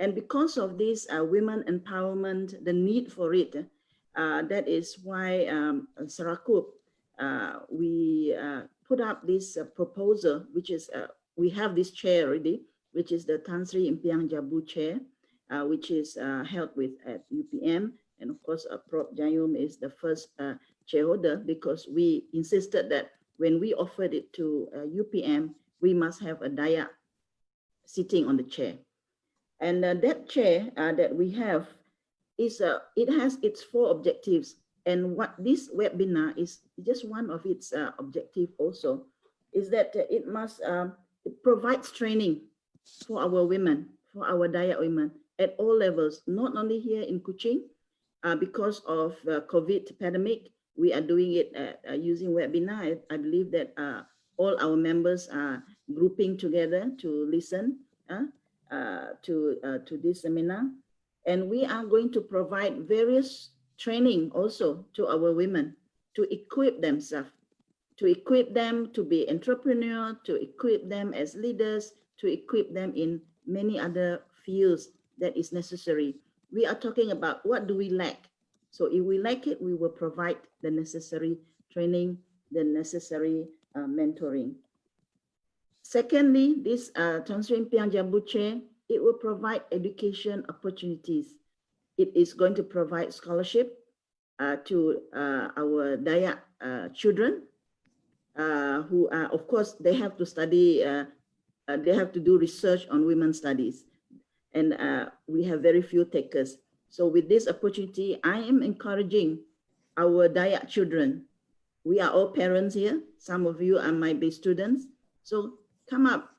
And because of this women empowerment, the need for it, that is why Sarakup, we put up this proposal, which is, we have this chair already, which is the Tan Sri Impiang Jabu chair, which is held at UPM. And of course, Prof. Jayum is the first shareholder because we insisted that when we offered it to UPM, we must have a Dayak sitting on the chair. And that chair that we have is, it has its 4 objectives. And what this webinar is just one of its objective also, is that it must, it provides training for our women, for our Dayak women at all levels, not only here in Kuching, because of the COVID pandemic, we are doing it using webinar. I believe that all our members are grouping together to listen to this seminar. And we are going to provide various training also to our women to equip themselves, to equip them to be entrepreneur, to equip them as leaders, to equip them in many other fields that is necessary. We are talking about what do we lack. So if we lack it, we will provide the necessary training, the necessary mentoring. Secondly, this Tan Sri Impiang Jabu chair, it will provide education opportunities. It is going to provide scholarship to our Dayak children who are, of course, they have to study, they have to do research on women's studies. And we have very few takers. So with this opportunity, I am encouraging our Dayak children. We are all parents here. Some of you might be students. So come up,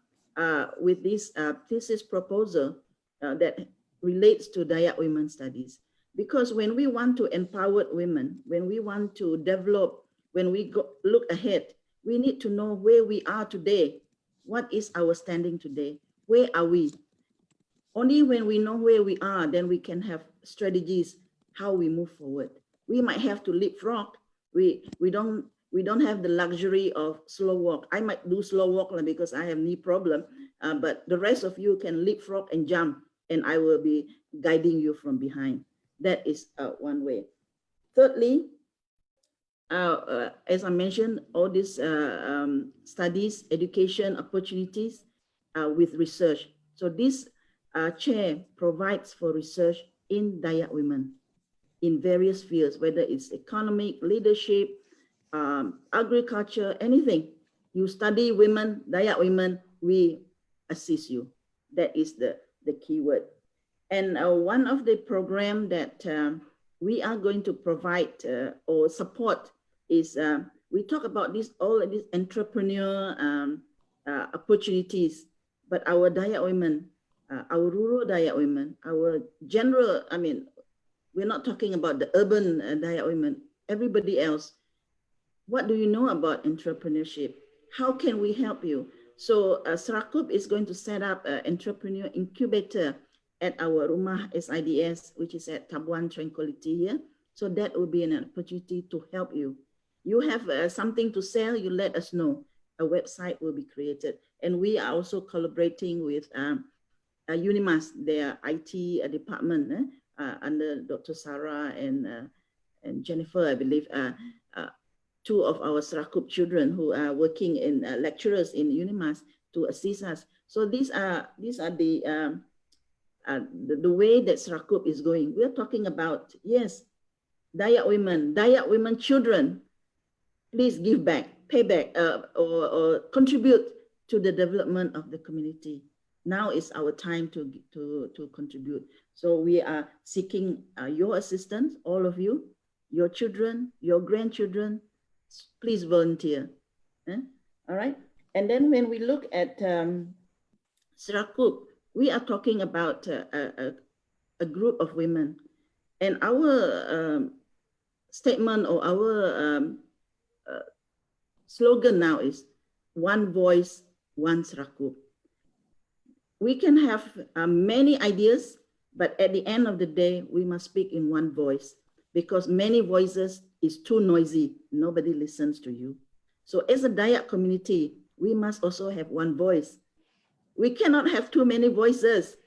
with this thesis proposal that relates to Dayak women studies. Because when we want to empower women, when we want to develop, when we look ahead, we need to know where we are today. What is our standing today? Where are we? Only when we know where we are, then we can have strategies how we move forward. We might have to leapfrog. We don't have the luxury of slow walk. I might do slow walk because I have knee problem, but the rest of you can leapfrog and jump, and I will be guiding you from behind. That is one way. Thirdly, as I mentioned, all these studies, education opportunities with research. So this chair provides for research in Dayak women in various fields, whether it's economic, leadership, agriculture, anything. You study women, Dayak women, we assist you. That is the key word. And one of the program that we are going to provide or support is we talk about all of these entrepreneur opportunities, but our Dayak women, our rural Dayak women, our general, I mean, we're not talking about the urban Dayak women, everybody else. What do you know about entrepreneurship? How can we help you? So Sarakup is going to set up an entrepreneur incubator at our Rumah SIDS, which is at Tabuan Tranquility here. So that will be an opportunity to help you. You have something to sell, you let us know. A website will be created. And we are also collaborating with Unimas, their IT department under Dr. Sarah and Jennifer, I believe, two of our Sarakup children who are working in lecturers in Unimas to assist us. So these are the way that Sarakup is going. We're talking about, yes, Dayak women children, please give back, pay back, or contribute to the development of the community. Now is our time to contribute. So we are seeking your assistance, all of you, your children, your grandchildren, please volunteer. All right. And then when we look at Sarakup, we are talking about a group of women, and our statement or our slogan now is one voice, one Sarakup. We can have many ideas, but at the end of the day, we must speak in one voice, because many voices is too noisy. Nobody listens to you. So as a Dayak community, we must also have one voice. We cannot have too many voices.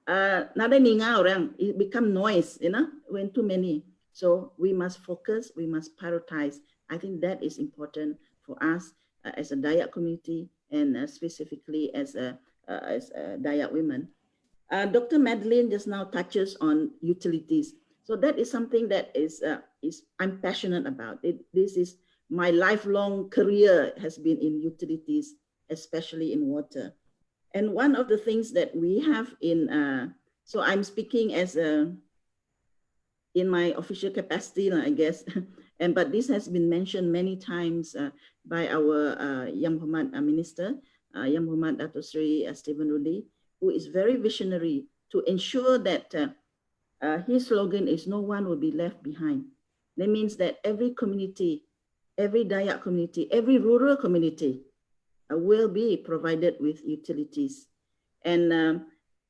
It become noise, when too many. So we must focus, we must prioritize. I think that is important for us as a Dayak community, and specifically as Dayak women. Dr. Madeline just now touches on utilities. So that is something that is I'm passionate about. This is my lifelong career has been in utilities, especially in water. And one of the things that we have in, so I'm speaking as in my official capacity, I guess, but this has been mentioned many times by our Yang Hormat Minister, Yang Hormat Dato Sri Stephen Rudi, who is very visionary to ensure that his slogan is no one will be left behind. That means that every community, every Dayak community, every rural community will be provided with utilities. And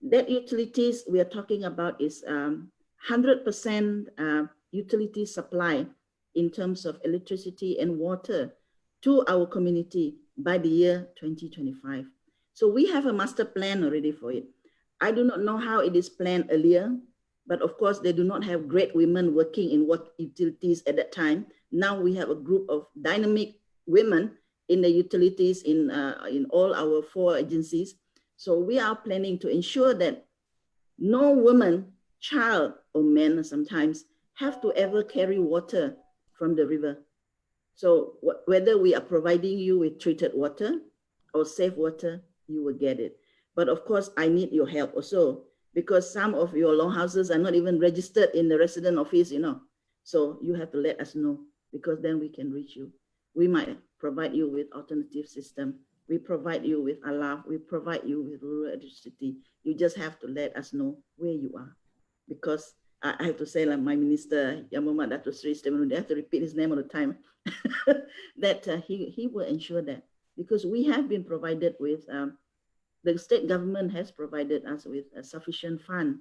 that utilities we are talking about is 100% utility supply in terms of electricity and water to our community by the year 2025. So we have a master plan already for it. I do not know how it is planned earlier, but of course they do not have great women working in water utilities at that time. Now we have a group of dynamic women in the utilities in all our 4 agencies. So we are planning to ensure that no woman, child, or man sometimes have to ever carry water from the river. So whether we are providing you with treated water or safe water, you will get it. But of course, I need your help also, because some of your longhouses are not even registered in the resident office, So you have to let us know, because then we can reach you. We might provide you with alternative system We provide you with alarm. We provide you with rural electricity. You just have to let us know where you are. Because I have to say, like my minister, Yamuma Dato Sri Steven, they have to repeat his name all the time, that he will ensure that. Because we have been provided with, the state government has provided us with a sufficient fund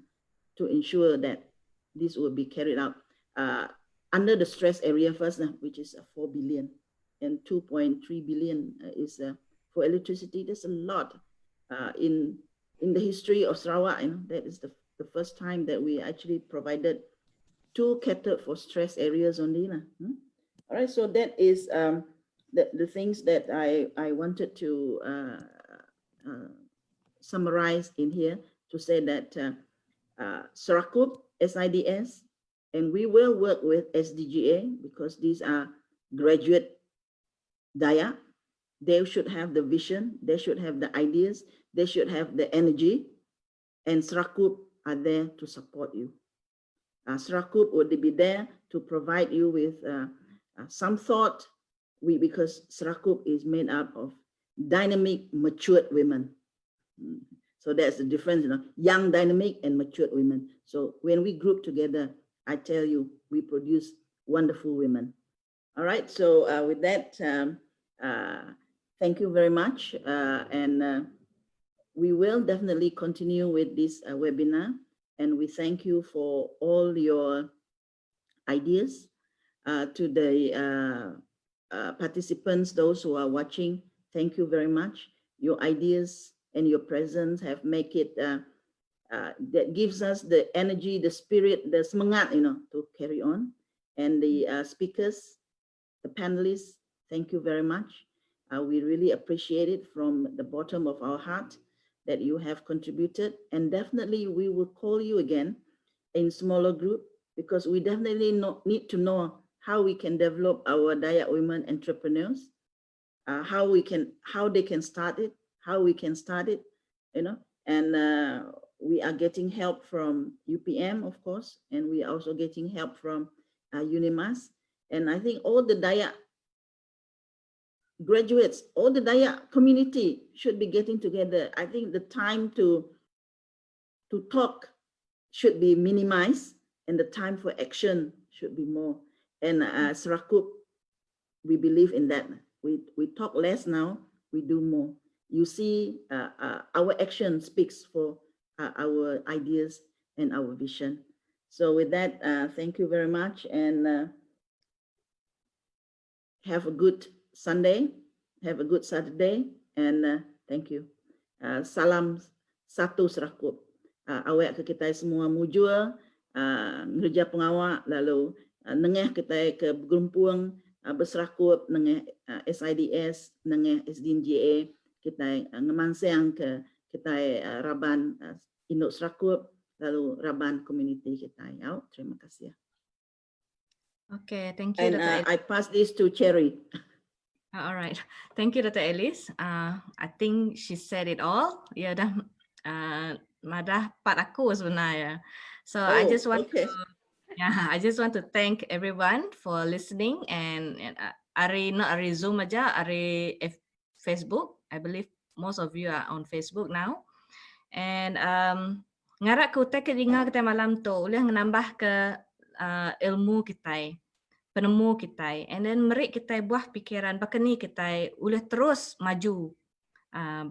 to ensure that this will be carried out under the stress area first, which is 4 billion, and 2.3 billion is for electricity. There's a lot in the history of Sarawak. That is the first time that we actually provided to cater for stress areas only. All right, so that is the things that I wanted to summarize in here, to say that Sarakup, SIDS, and we will work with SDGA, because these are graduate Dayak. They should have the vision, they should have the ideas, they should have the energy, and Sarakup are there to support you. Sarakup would be there to provide you with some thought, because Sarakup is made up of dynamic, matured women. So that's the difference, young, dynamic, and matured women. So when we group together, I tell you, we produce wonderful women. All right, so with that, thank you very much. And we will definitely continue with this webinar. And we thank you for all your ideas. To the participants, those who are watching, thank you very much. Your ideas and your presence have make it, that gives us the energy, the spirit, the semangat, to carry on. And the speakers, the panelists, thank you very much. We really appreciate it from the bottom of our heart that you have contributed. And definitely we will call you again in smaller group, because we definitely need to know how we can develop our Dayak women entrepreneurs, how they can start it, how we can start it, and we are getting help from UPM, of course, and we are also getting help from UNIMAS. And I think all the Dayak graduates, all the Dayak community should be getting together. I think the time to talk should be minimized, and the time for action should be more. And Sarakup, we believe in that. We talk less now, we do more. You see, our action speaks for our ideas and our vision. So with that, thank you very much, and have a good Sunday, have a good Saturday, and thank you. Salam satu Sarakup. Awak ke kita semua mujur, ngerja pengawak, lalu nengah kita ke bergerumpung berserakup nengah SIDS, nengah SDGA, kita ngemansang ke kita raban induk Sarakup, lalu raban community kita. Ya, terima kasih. Okay, thank you, And Dr. I pass this to Cherry. All right, thank you, Dr. Ellis. I think she said it all. Ya dah, madah part aku sebenarnya. So I just want to, I just want to thank everyone for listening, and not ari Zoom aja, ari Facebook. I believe most of you are on Facebook now. And ngarak ku te kedinga kita malam tu, boleh menambah ke ilmu kita, penemu kita, and then merik kita buah pikiran bakani kita boleh terus maju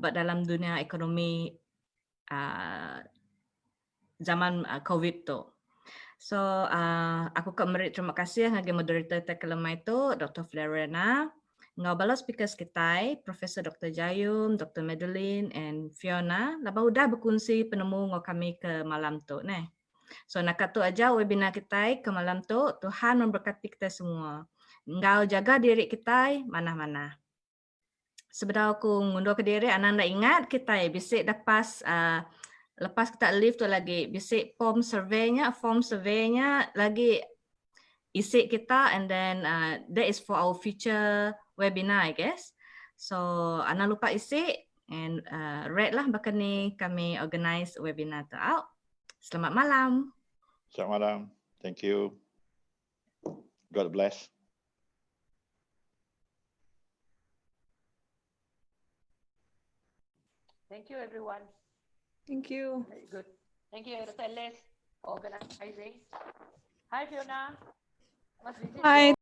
dalam dunia ekonomi zaman COVID tu. So aku ke merik terima kasih ngagi moderator kita kelemai tu, Dr. Fiona, ngau bala speakers kita, Professor Dr. Jayum, Dr. Madeline, and Fiona, labau dah berkongsi penemu ngau kami ke malam tu neh. So nak tu aja webinar kita ke malam tu. Tuhan memberkati kita semua. Engkau jaga diri kita mana-mana. Sebenarnya aku ngundur ke diri, anak nak ingat kita bisik lepas kita live tu lagi bisik form survey-nya lagi isi kita, and then that is for our future webinar, I guess. So anak lupa isi, and read lah bahkan ni kami organize webinar tu out. Selamat malam. Selamat malam. Thank you. God bless. Thank you, everyone. Thank you. Very good. Thank you, Dr. Alice, for organizing. Hi, Fiona. Must visit Hi. your